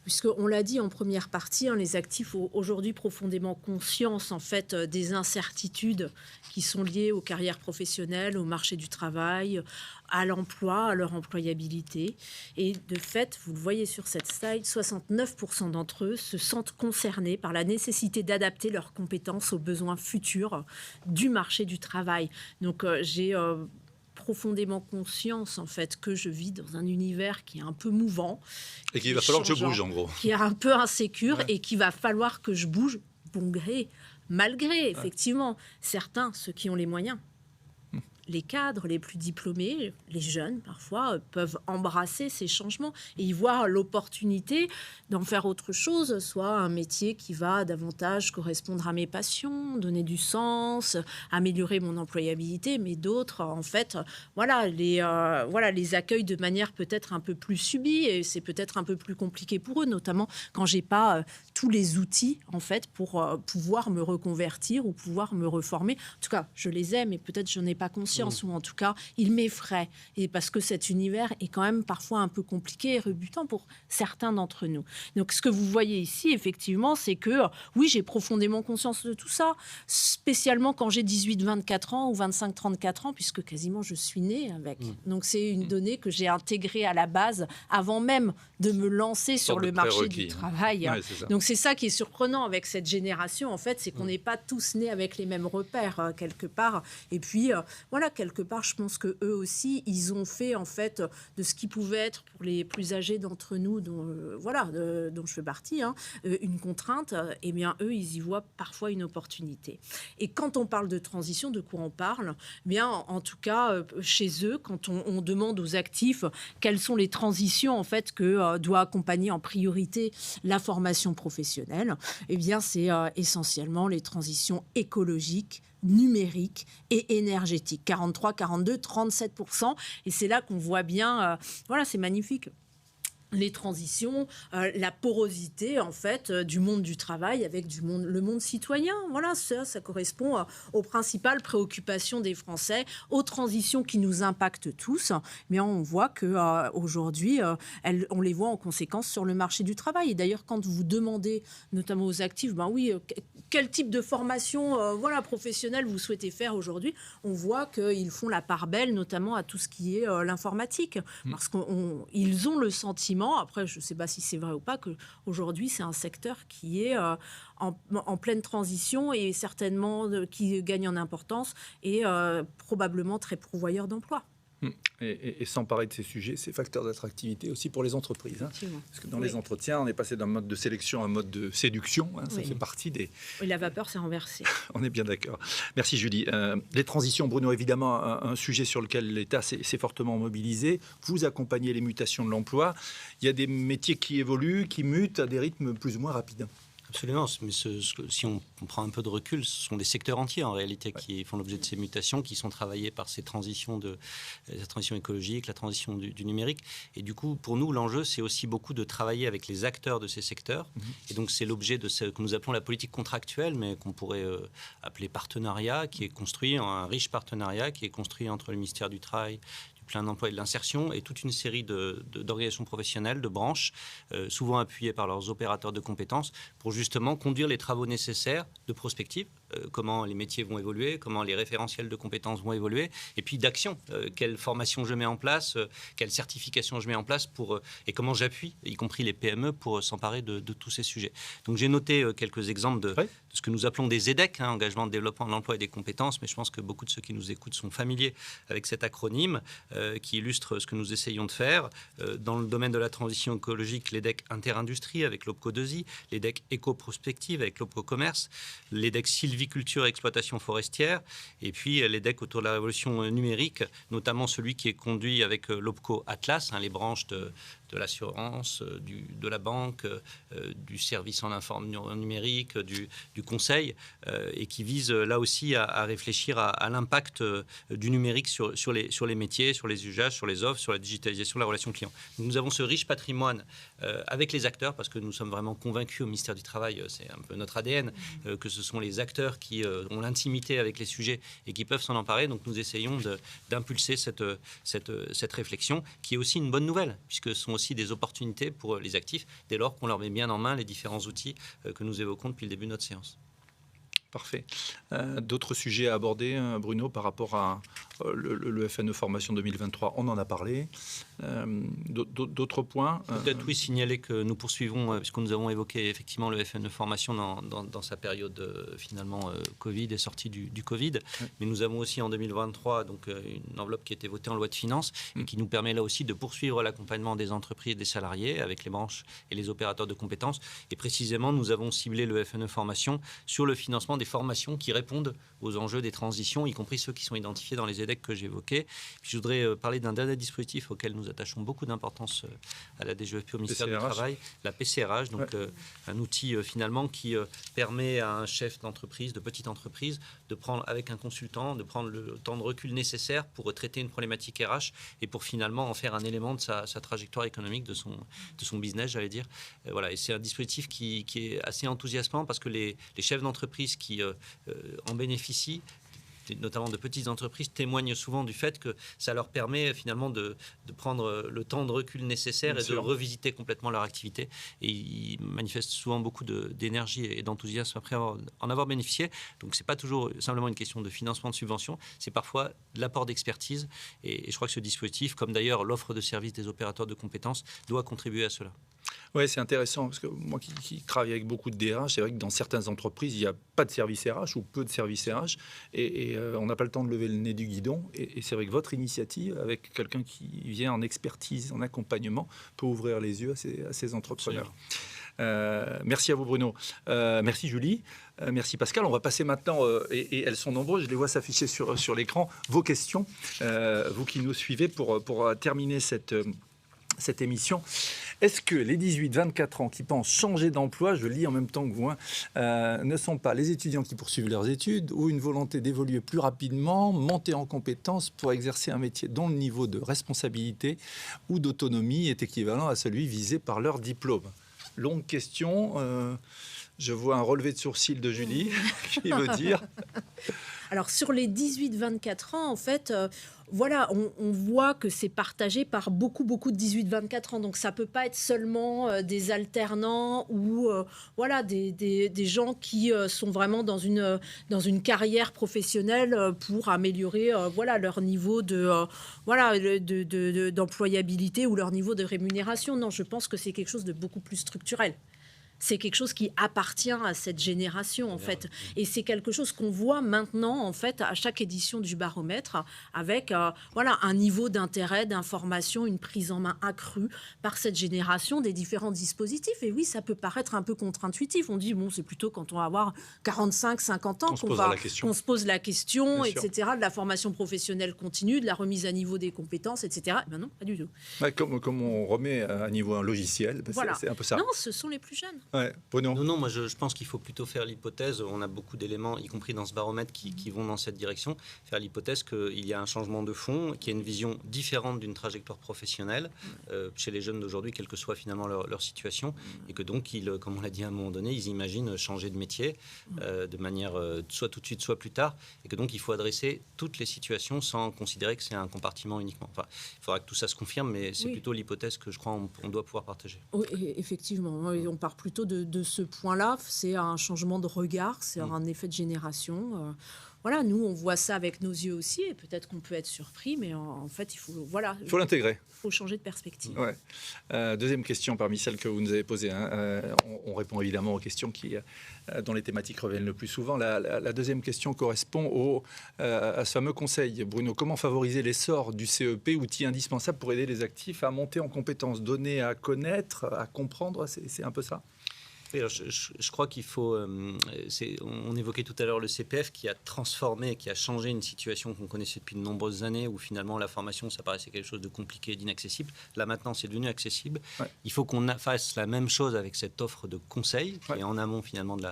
puisqu'on l'a dit en première partie, les actifs ont aujourd'hui profondément conscience en fait, des incertitudes qui sont liées aux carrières professionnelles, au marché du travail, à l'emploi, à leur employabilité. Et de fait, vous le voyez sur cette slide, 69% d'entre eux se sentent concernés par la nécessité d'adapter leurs compétences aux besoins futurs du marché du travail. Donc, j'ai profondément conscience, en fait, que je vis dans un univers qui est un peu mouvant. Et qu'il va falloir que je bouge, en gros. Qui est un peu insécure et qu'il va falloir que je bouge, bon gré, mal gré, effectivement. Certains, ceux qui ont les moyens. Les cadres les plus diplômés, les jeunes parfois, peuvent embrasser ces changements et y voir l'opportunité d'en faire autre chose, soit un métier qui va davantage correspondre à mes passions, donner du sens, améliorer mon employabilité, mais d'autres, en fait, les accueillent de manière peut-être un peu plus subie et c'est peut-être un peu plus compliqué pour eux, notamment quand j'ai pas tous les outils, en fait, pour pouvoir me reconvertir ou pouvoir me reformer. En tout cas, je les aime et peut-être je n'en ai pas conscience. conscience, ou en tout cas, il m'effraie. Et parce que cet univers est quand même parfois un peu compliqué et rebutant pour certains d'entre nous. Donc, ce que vous voyez ici, effectivement, c'est que, oui, j'ai profondément conscience de tout ça, spécialement quand j'ai 18-24 ans ou 25-34 ans, puisque quasiment je suis née avec. Donc, c'est une donnée que j'ai intégrée à la base avant même de me lancer sur le marché du travail. Ouais, donc, c'est ça qui est surprenant avec cette génération, en fait, c'est qu'on n'est pas tous nés avec les mêmes repères, quelque part. Et puis, voilà, quelque part, je pense qu'eux aussi, ils ont fait, en fait, de ce qui pouvait être pour les plus âgés d'entre nous, dont je fais partie, une contrainte, eh bien, eux, ils y voient parfois une opportunité. Et quand on parle de transition, de quoi on parle ? Eh bien, en tout cas, chez eux, quand on demande aux actifs quelles sont les transitions, en fait, que doit accompagner en priorité la formation professionnelle, eh bien, c'est essentiellement les transitions écologiques, numérique et énergétique. 43, 42, 37%. Et c'est là qu'on voit bien, voilà, c'est magnifique. Les transitions, la porosité en fait du monde du travail avec le monde citoyen. Voilà, ça correspond aux principales préoccupations des Français, aux transitions qui nous impactent tous. Mais on voit que aujourd'hui, on les voit en conséquence sur le marché du travail. Et d'ailleurs, quand vous demandez, notamment aux actifs, quel type de formation professionnelle vous souhaitez faire aujourd'hui, on voit qu'ils font la part belle, notamment à tout ce qui est l'informatique, parce qu'ils ont le sentiment. Après, je ne sais pas si c'est vrai ou pas, qu'aujourd'hui, c'est un secteur qui est en pleine transition et certainement qui gagne en importance et probablement très pourvoyeur d'emplois. Et sans parler de ces sujets, ces facteurs d'attractivité aussi pour les entreprises. Parce que dans les entretiens, on est passé d'un mode de sélection à un mode de séduction. Ça fait partie des... Et la vapeur s'est renversée. On est bien d'accord. Merci Julie. Les transitions, Bruno, évidemment, un sujet sur lequel l'État s'est fortement mobilisé. Vous accompagnez les mutations de l'emploi. Il y a des métiers qui évoluent, qui mutent à des rythmes plus ou moins rapides. Absolument, mais si on prend un peu de recul, ce sont des secteurs entiers en réalité qui font l'objet de ces mutations, qui sont travaillés par ces transitions, la transition écologique, la transition du numérique. Et du coup, pour nous, l'enjeu, c'est aussi beaucoup de travailler avec les acteurs de ces secteurs. Et donc, c'est l'objet de ce que nous appelons la politique contractuelle, mais qu'on pourrait appeler partenariat, qui est construit, un riche partenariat, qui est construit entre le ministère du Travail, plein d'emploi et de l'insertion, et toute une série d'organisations professionnelles, de branches, souvent appuyées par leurs opérateurs de compétences, pour justement conduire les travaux nécessaires de prospective, comment les métiers vont évoluer, comment les référentiels de compétences vont évoluer, et puis d'action, quelle formation je mets en place, quelle certification je mets en place, et comment j'appuie, y compris les PME, pour s'emparer de tous ces sujets. Donc j'ai noté quelques exemples de ce que nous appelons des EDEC, engagement de développement de l'emploi et des compétences, mais je pense que beaucoup de ceux qui nous écoutent sont familiers avec cet acronyme, qui illustre ce que nous essayons de faire. Dans le domaine de la transition écologique, l'EDEC interindustrie avec l'OPCO2I, l'EDEC éco-prospective avec l'OPCO-commerce, l'EDEC sylviculture et exploitation forestière, et puis l'EDEC autour de la révolution numérique, notamment celui qui est conduit avec l'OPCO Atlas, les branches de l'assurance, de la banque, du service en information numérique, du conseil, et qui vise là aussi à réfléchir à l'impact du numérique sur les métiers, sur les usages, sur les offres, sur la digitalisation de la relation client. Donc, nous avons ce riche patrimoine avec les acteurs, parce que nous sommes vraiment convaincus au ministère du Travail, c'est un peu notre ADN, que ce sont les acteurs qui ont l'intimité avec les sujets et qui peuvent s'en emparer. Donc nous essayons d'impulser cette réflexion, qui est aussi une bonne nouvelle, puisque ce sont aussi des opportunités pour les actifs, dès lors qu'on leur met bien en main les différents outils que nous évoquons depuis le début de notre séance. Parfait. D'autres sujets à aborder, Bruno, par rapport à le FNE Formation 2023, on en a parlé. D'autres points Peut-être oui, signaler que nous poursuivons, puisque nous avons évoqué effectivement le FNE Formation dans sa période finalement Covid et sortie du Covid. Mais nous avons aussi en 2023 donc, une enveloppe qui a été votée en loi de finances et qui nous permet là aussi de poursuivre l'accompagnement des entreprises et des salariés avec les branches et les opérateurs de compétences. Et précisément, nous avons ciblé le FNE Formation sur le financement des formations qui répondent aux enjeux des transitions, y compris ceux qui sont identifiés dans les EDEC que j'évoquais. Puis je voudrais parler d'un dernier dispositif auquel nous attachons beaucoup d'importance à la DGEFP au ministère du Travail, la PCRH, donc un outil finalement qui permet à un chef d'entreprise, de petite entreprise, de prendre avec un consultant, de prendre le temps de recul nécessaire pour traiter une problématique RH et pour finalement en faire un élément de sa trajectoire économique, de son business, j'allais dire. Voilà, et c'est un dispositif qui est assez enthousiasmant parce que les chefs d'entreprise qui en bénéficient notamment de petites entreprises, témoignent souvent du fait que ça leur permet finalement de prendre le temps de recul nécessaire et de revisiter complètement leur activité. Et ils manifestent souvent beaucoup d'énergie et d'enthousiasme après en avoir bénéficié. Donc c'est pas toujours simplement une question de financement, de subvention, c'est parfois de l'apport d'expertise. Et je crois que ce dispositif, comme d'ailleurs l'offre de services des opérateurs de compétences, doit contribuer à cela. Oui, c'est intéressant, parce que moi qui travaille avec beaucoup de DRH, c'est vrai que dans certaines entreprises, il n'y a pas de service RH ou peu de services RH, et on n'a pas le temps de lever le nez du guidon. Et c'est vrai que votre initiative, avec quelqu'un qui vient en expertise, en accompagnement, peut ouvrir les yeux à ces entrepreneurs. Merci à vous, Bruno. Merci, Julie. Merci, Pascal. On va passer maintenant, et elles sont nombreuses, je les vois s'afficher sur l'écran, vos questions, vous qui nous suivez, pour terminer cette émission. Est-ce que les 18-24 ans qui pensent changer d'emploi, je lis en même temps que vous, ne sont pas les étudiants qui poursuivent leurs études ou une volonté d'évoluer plus rapidement, monter en compétences pour exercer un métier dont le niveau de responsabilité ou d'autonomie est équivalent à celui visé par leur diplôme? Longue question. Je vois un relevé de sourcil de Julie qui veut dire... Alors, sur les 18-24 ans, en fait, voilà, on voit que c'est partagé par beaucoup de 18-24 ans. Donc, ça ne peut pas être seulement des alternants ou voilà, des gens qui sont vraiment dans une carrière professionnelle pour améliorer voilà, leur niveau d'employabilité ou leur niveau de rémunération. Non, je pense que c'est quelque chose de beaucoup plus structurel. C'est quelque chose qui appartient à cette génération, en fait. Et c'est quelque chose qu'on voit maintenant, en fait, à chaque édition du baromètre, avec voilà, un niveau d'intérêt, d'information, une prise en main accrue par cette génération des différents dispositifs. Et oui, ça peut paraître un peu contre-intuitif. On dit, bon, c'est plutôt quand on va avoir 45, 50 ans qu'on se pose la question, etc., de la formation professionnelle continue, de la remise à niveau des compétences, etc. Ben non, pas du tout. Ouais, comme on remet à niveau un logiciel, voilà. C'est un peu ça. Non, ce sont les plus jeunes. Ouais. Non, moi je pense qu'il faut plutôt faire l'hypothèse, on a beaucoup d'éléments, y compris dans ce baromètre, qui vont dans cette direction, faire l'hypothèse qu'il y a un changement de fond, qu'il y a une vision différente d'une trajectoire professionnelle chez les jeunes d'aujourd'hui, quelle que soit finalement leur situation, et que donc, comme on l'a dit à un moment donné, ils imaginent changer de métier de manière soit tout de suite, soit plus tard, et que donc il faut adresser toutes les situations sans considérer que c'est un compartiment uniquement. Enfin, il faudra que tout ça se confirme, mais c'est plutôt l'hypothèse que je crois on doit pouvoir partager. Oui, effectivement, on part plutôt de ce point-là, c'est un changement de regard, c'est un effet de génération. Voilà, nous, on voit ça avec nos yeux aussi, et peut-être qu'on peut être surpris, mais en fait, il faut l'intégrer. Il faut changer de perspective. Ouais. Deuxième question parmi celles que vous nous avez posées. On répond évidemment aux questions dont les thématiques reviennent le plus souvent. La deuxième question correspond à ce fameux conseil. Bruno, comment favoriser l'essor du CEP, outil indispensable pour aider les actifs à monter en compétences, donner à connaître, à comprendre? C'est un peu ça? Alors, je crois qu'il faut... on évoquait tout à l'heure le CPF qui a transformé, qui a changé une situation qu'on connaissait depuis de nombreuses années où finalement la formation, ça paraissait quelque chose de compliqué et d'inaccessible. Là, maintenant, c'est devenu accessible. Ouais. Il faut qu'on fasse la même chose avec cette offre de conseils qui est en amont finalement de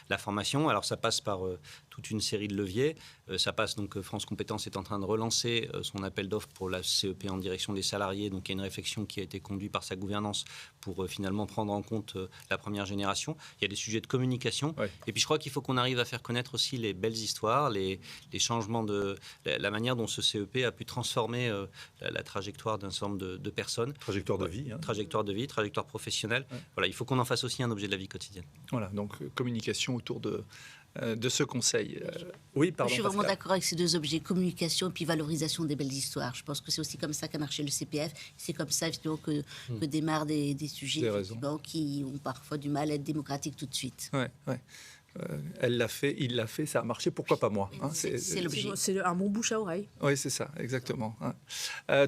la formation. Alors, ça passe par toute une série de leviers. Ça passe donc, France Compétences est en train de relancer son appel d'offres pour la CEP en direction des salariés. Donc, il y a une réflexion qui a été conduite par sa gouvernance pour finalement prendre en compte la première génération. Il y a des sujets de communication. Ouais. Et puis, je crois qu'il faut qu'on arrive à faire connaître aussi les belles histoires, les changements la manière dont ce CEP a pu transformer la trajectoire d'un certain nombre de personnes. Trajectoire de vie. Trajectoire de vie, trajectoire professionnelle. Ouais. Voilà, il faut qu'on en fasse aussi un objet de la vie quotidienne. Voilà, donc communication autour de ce conseil. Oui, pardon. Je suis vraiment d'accord avec ces deux objets, communication et puis valorisation des belles histoires. Je pense que c'est aussi comme ça qu'a marché le CPF. C'est comme ça que démarrent des sujets qui ont parfois du mal à être démocratiques tout de suite. Ouais. Elle l'a fait, il l'a fait, ça a marché, pourquoi pas moi, hein, c'est l'objet. C'est un bon bouche à oreille. Oui, c'est ça, exactement.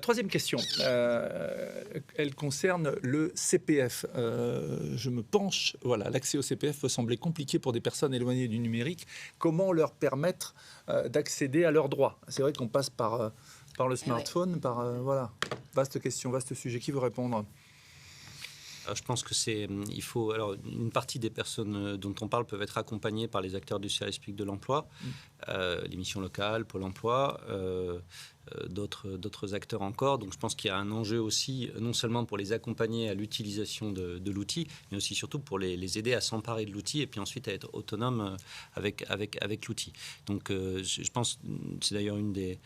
Troisième question, elle concerne le CPF. Je me penche, voilà, l'accès au CPF peut sembler compliqué pour des personnes éloignées du numérique. Comment leur permettre d'accéder à leurs droits? C'est vrai qu'on passe par le smartphone, voilà. Vaste question, vaste sujet. Qui veut répondre? Je pense que alors une partie des personnes dont on parle peuvent être accompagnées par les acteurs du service public de l'emploi, les missions locales, Pôle emploi, d'autres acteurs encore. Donc je pense qu'il y a un enjeu aussi, non seulement pour les accompagner à l'utilisation de l'outil, mais aussi surtout pour les aider à s'emparer de l'outil et puis ensuite à être autonomes avec l'outil. Donc je pense, c'est d'ailleurs une des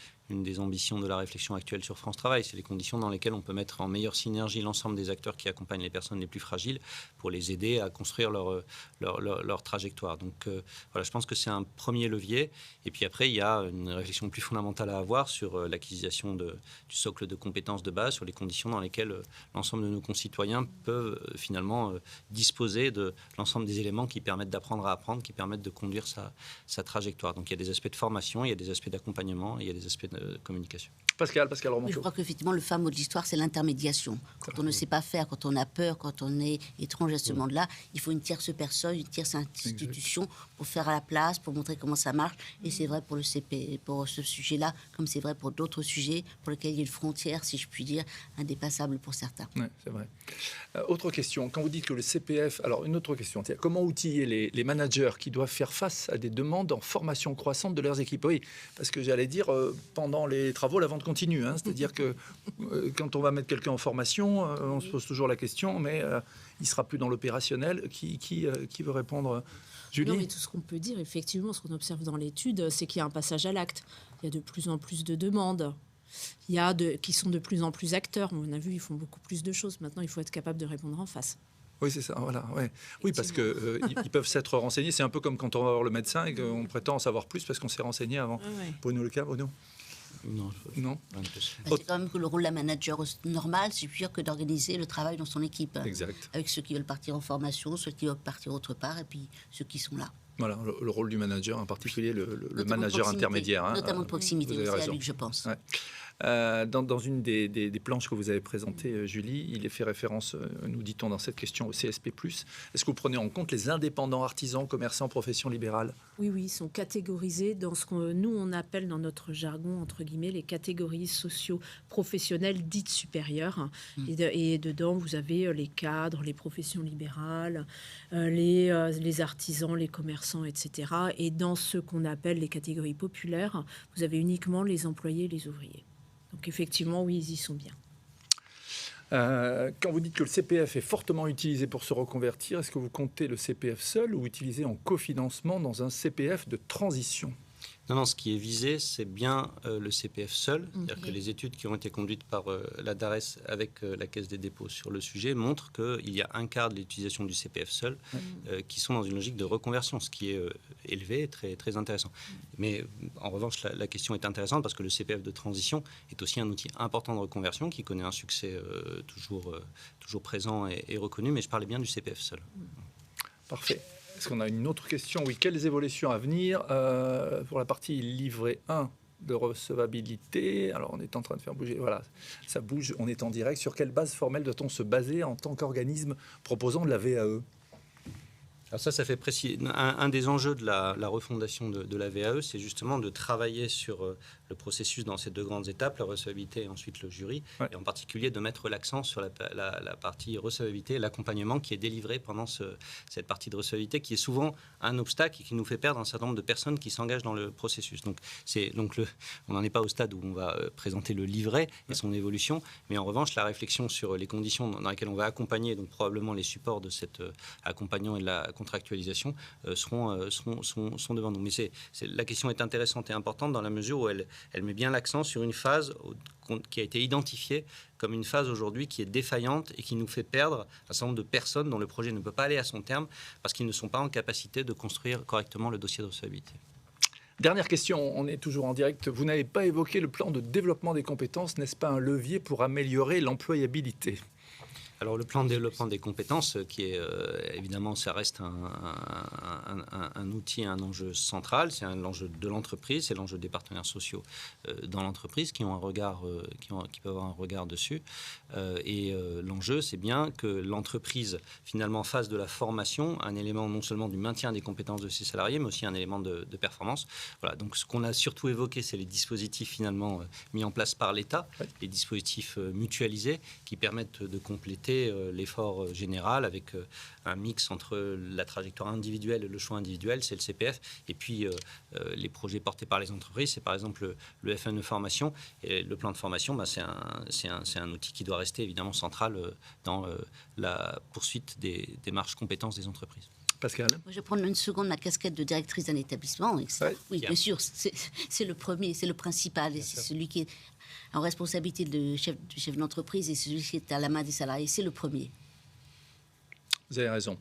ambitions de la réflexion actuelle sur France Travail, c'est les conditions dans lesquelles on peut mettre en meilleure synergie l'ensemble des acteurs qui accompagnent les personnes les plus fragiles pour les aider à construire leur trajectoire. Donc voilà, je pense que c'est un premier levier. Et puis après, il y a une réflexion plus fondamentale à avoir sur l'acquisition du socle de compétences de base, sur les conditions dans lesquelles l'ensemble de nos concitoyens peuvent finalement disposer de l'ensemble des éléments qui permettent d'apprendre à apprendre, qui permettent de conduire sa trajectoire. Donc il y a des aspects de formation, il y a des aspects d'accompagnement, il y a des aspects de communication. Pascal Romanchot. Je crois qu'effectivement, le fameux de l'histoire, c'est l'intermédiation. Quand on ne sait pas faire, quand on a peur, quand on est étranger à ce monde-là, il faut une tierce personne, une tierce institution pour faire à la place, pour montrer comment ça marche. Et c'est vrai pour le CP, pour ce sujet-là, comme c'est vrai pour d'autres sujets pour lesquels il y a une frontière, si je puis dire, indépassable pour certains. Oui, c'est vrai. Autre question. Quand vous dites que le CPF... Alors, une autre question. Comment outiller les managers qui doivent faire face à des demandes en formation croissante de leurs équipes? Oui, parce que j'allais dire, pendant les travaux, la vente continue. Hein, c'est-à-dire que quand on va mettre quelqu'un en formation, on se pose toujours la question, mais il ne sera plus dans l'opérationnel. Qui veut répondre? Julie? Non, mais tout ce qu'on peut dire, effectivement, ce qu'on observe dans l'étude, c'est qu'il y a un passage à l'acte. Il y a de plus en plus de demandes. Il y a qui sont de plus en plus acteurs. On a vu, ils font beaucoup plus de choses. Maintenant, il faut être capable de répondre en face. Oui, c'est ça. Voilà, ouais. Oui, parce que ils peuvent s'être renseignés. C'est un peu comme quand on va voir le médecin et qu'on prétend en savoir plus parce qu'on s'est renseigné avant. Bruno Leca, Bruno? Non. C'est quand même que le rôle d'un manager normal, c'est plus que d'organiser le travail dans son équipe. Exact. Avec ceux qui veulent partir en formation, ceux qui veulent partir autre part, et puis ceux qui sont là. Voilà, le rôle du manager, en particulier le manager de intermédiaire. Notamment de proximité, c'est à lui que je pense. Ouais. Dans une des planches que vous avez présentées, Julie, il est fait référence, nous dit-on dans cette question, au CSP+. Est-ce que vous prenez en compte les indépendants, artisans, commerçants, professions libérales? Oui, ils sont catégorisés dans ce que nous, on appelle dans notre jargon, entre guillemets, les catégories socio-professionnelles dites supérieures. Et dedans, vous avez les cadres, les professions libérales, les artisans, les commerçants, etc. Et dans ce qu'on appelle les catégories populaires, vous avez uniquement les employés et les ouvriers. Donc effectivement, oui, ils y sont bien. Quand vous dites que le CPF est fortement utilisé pour se reconvertir, est-ce que vous comptez le CPF seul ou utilisé en cofinancement dans un CPF de transition? Non, ce qui est visé, c'est bien le CPF seul. C'est-à-dire que les études qui ont été conduites par la DARES avec la Caisse des dépôts sur le sujet montrent qu'il y a un quart de l'utilisation du CPF seul qui sont dans une logique de reconversion, ce qui est élevé et très, très intéressant. Mais en revanche, la question est intéressante parce que le CPF de transition est aussi un outil important de reconversion qui connaît un succès toujours présent et reconnu, mais je parlais bien du CPF seul. Parfait. Est-ce qu'on a une autre question? Oui, quelles évolutions à venir pour la partie livret 1 de recevabilité? Alors, on est en train de faire bouger. Voilà, ça bouge, on est en direct. Sur quelle base formelle doit-on se baser en tant qu'organisme proposant de la VAE? Alors ça fait précis. Un des enjeux de la refondation de la VAE, c'est justement de travailler sur le processus dans ces deux grandes étapes, la recevabilité et ensuite le jury, et en particulier de mettre l'accent sur la partie recevabilité, l'accompagnement qui est délivré pendant cette partie de recevabilité, qui est souvent un obstacle et qui nous fait perdre un certain nombre de personnes qui s'engagent dans le processus. Donc on n'en est pas au stade où on va présenter le livret et son évolution, mais en revanche, la réflexion sur les conditions dans lesquelles on va accompagner, donc probablement les supports de cet accompagnant et de la contractualisation sont devant nous. Mais la question est intéressante et importante dans la mesure où elle met bien l'accent sur une phase qui a été identifiée comme une phase aujourd'hui qui est défaillante et qui nous fait perdre un certain nombre de personnes dont le projet ne peut pas aller à son terme parce qu'ils ne sont pas en capacité de construire correctement le dossier de recevabilité. Dernière question, on est toujours en direct. Vous n'avez pas évoqué le plan de développement des compétences, n'est-ce pas un levier pour améliorer l'employabilité? Alors le plan de développement des compétences, qui est évidemment, ça reste un outil, un enjeu central. C'est l'enjeu de l'entreprise, c'est l'enjeu des partenaires sociaux dans l'entreprise qui ont un regard, qui peuvent avoir un regard dessus. L'enjeu, c'est bien que l'entreprise finalement fasse de la formation un élément non seulement du maintien des compétences de ses salariés, mais aussi un élément de performance. Voilà. Donc ce qu'on a surtout évoqué, c'est les dispositifs finalement mis en place par l'État, les dispositifs mutualisés qui permettent de compléter compléter l'effort général avec un mix entre la trajectoire individuelle et le choix individuel, c'est le CPF, et puis les projets portés par les entreprises, c'est par exemple le FNE formation, et le plan de formation, c'est un outil qui doit rester évidemment central dans la poursuite des démarches compétences des entreprises. Pascal? Moi, je vais prendre une seconde ma casquette de directrice d'un établissement. Ouais. Oui, bien sûr, c'est le premier, c'est le principal, et c'est celui qui est en responsabilité du chef d'entreprise et celui qui est à la main des salariés, c'est le premier. Vous avez raison.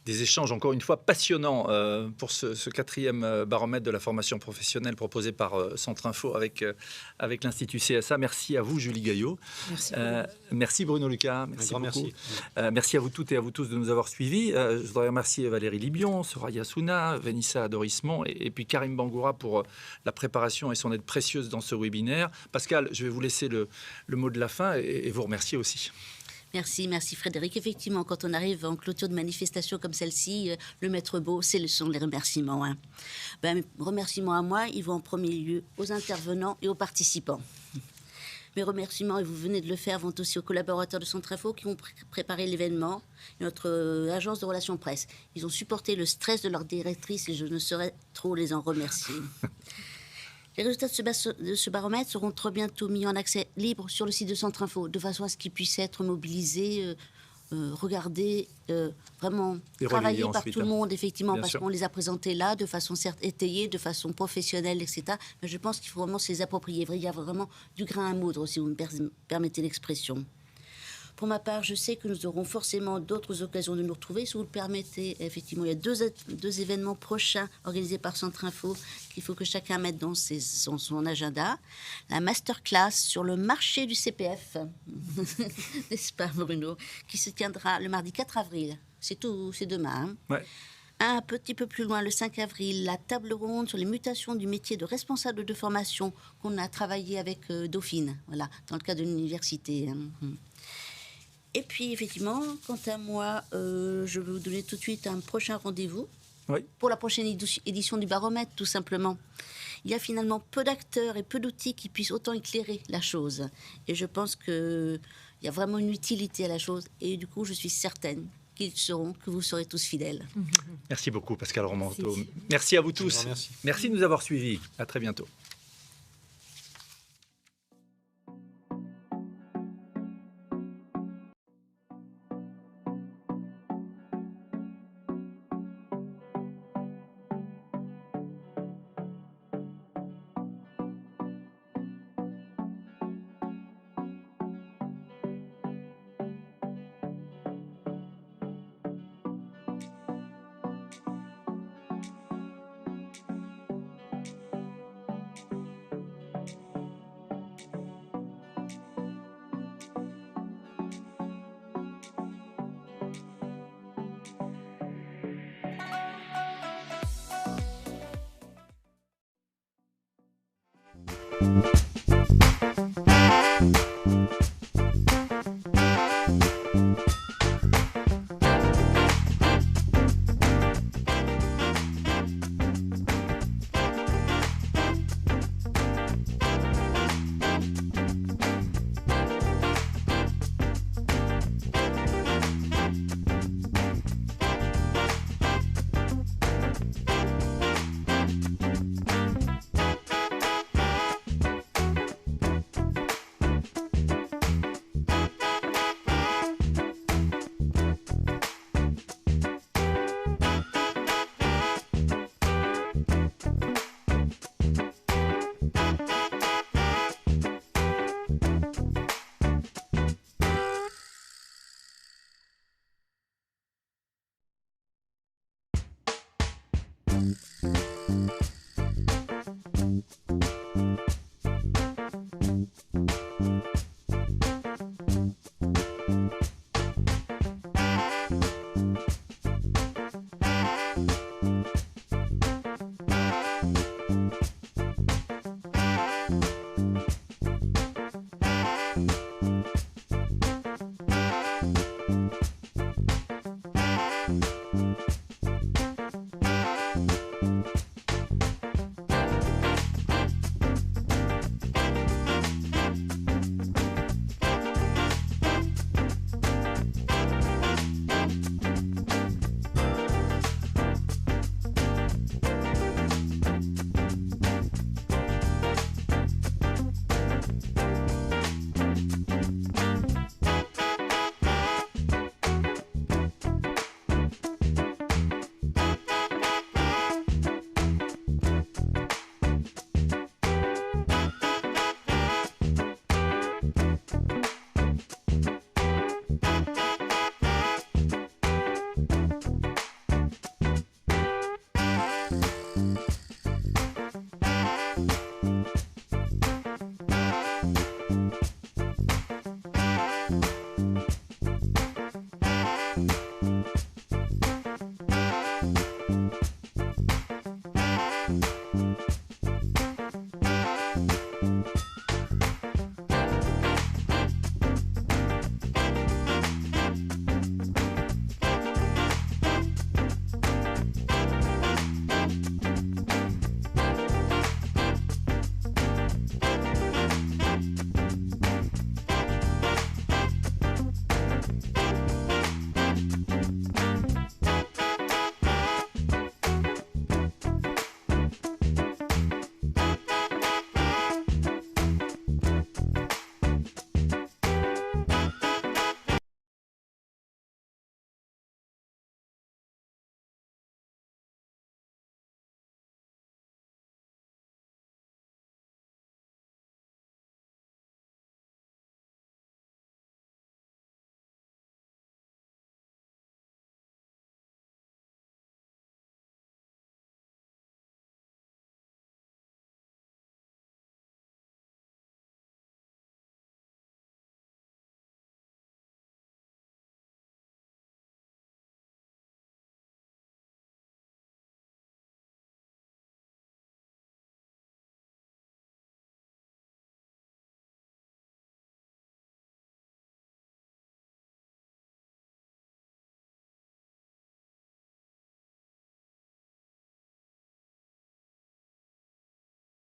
Des échanges, encore une fois, passionnants pour ce 4e baromètre de la formation professionnelle proposé par Centre Info avec l'Institut CSA. Merci à vous, Julie Gaillot. Merci. Merci Bruno Lucas. Merci beaucoup. Merci. Merci à vous toutes et à vous tous de nous avoir suivis. Je voudrais remercier Valérie Libion, Soraya Souna, Vanessa Dorismont et puis Karim Bangoura pour la préparation et son aide précieuse dans ce webinaire. Pascal, je vais vous laisser le mot de la fin et vous remercier aussi. Merci Frédéric. Effectivement, quand on arrive en clôture de manifestation comme celle-ci, le maître beau, ce sont les remerciements. Mes remerciements à moi, ils vont en premier lieu aux intervenants et aux participants. Mes remerciements, et vous venez de le faire, vont aussi aux collaborateurs de Centre Info qui ont préparé l'événement, et notre agence de relations presse. Ils ont supporté le stress de leur directrice et je ne saurais trop les en remercier. Les résultats de ce baromètre seront très bientôt mis en accès libre sur le site de Centre Info, de façon à ce qu'ils puissent être mobilisés, regardés, vraiment travaillés par tout le monde, effectivement, parce qu'on les a présentés là, de façon certes étayée, de façon professionnelle, etc. Mais je pense qu'il faut vraiment se les approprier. Il y a vraiment du grain à moudre, si vous me permettez l'expression. Pour ma part, je sais que nous aurons forcément d'autres occasions de nous retrouver. Si vous le permettez, effectivement, il y a deux événements prochains organisés par Centre Info qu'il faut que chacun mette dans son agenda. La masterclass sur le marché du CPF, n'est-ce pas Bruno, qui se tiendra le mardi 4 avril. C'est demain. Ouais. Un petit peu plus loin, le 5 avril, la table ronde sur les mutations du métier de responsable de formation qu'on a travaillé avec Dauphine, voilà, dans le cadre de l'université. Et puis, effectivement, quant à moi, je vais vous donner tout de suite un prochain rendez-vous pour la prochaine édition du baromètre, tout simplement. Il y a finalement peu d'acteurs et peu d'outils qui puissent autant éclairer la chose. Et je pense qu'il y a vraiment une utilité à la chose. Et du coup, je suis certaine que vous serez tous fidèles. Merci beaucoup, Pascal Romanteau. Merci à vous tous. Merci de nous avoir suivis. À très bientôt.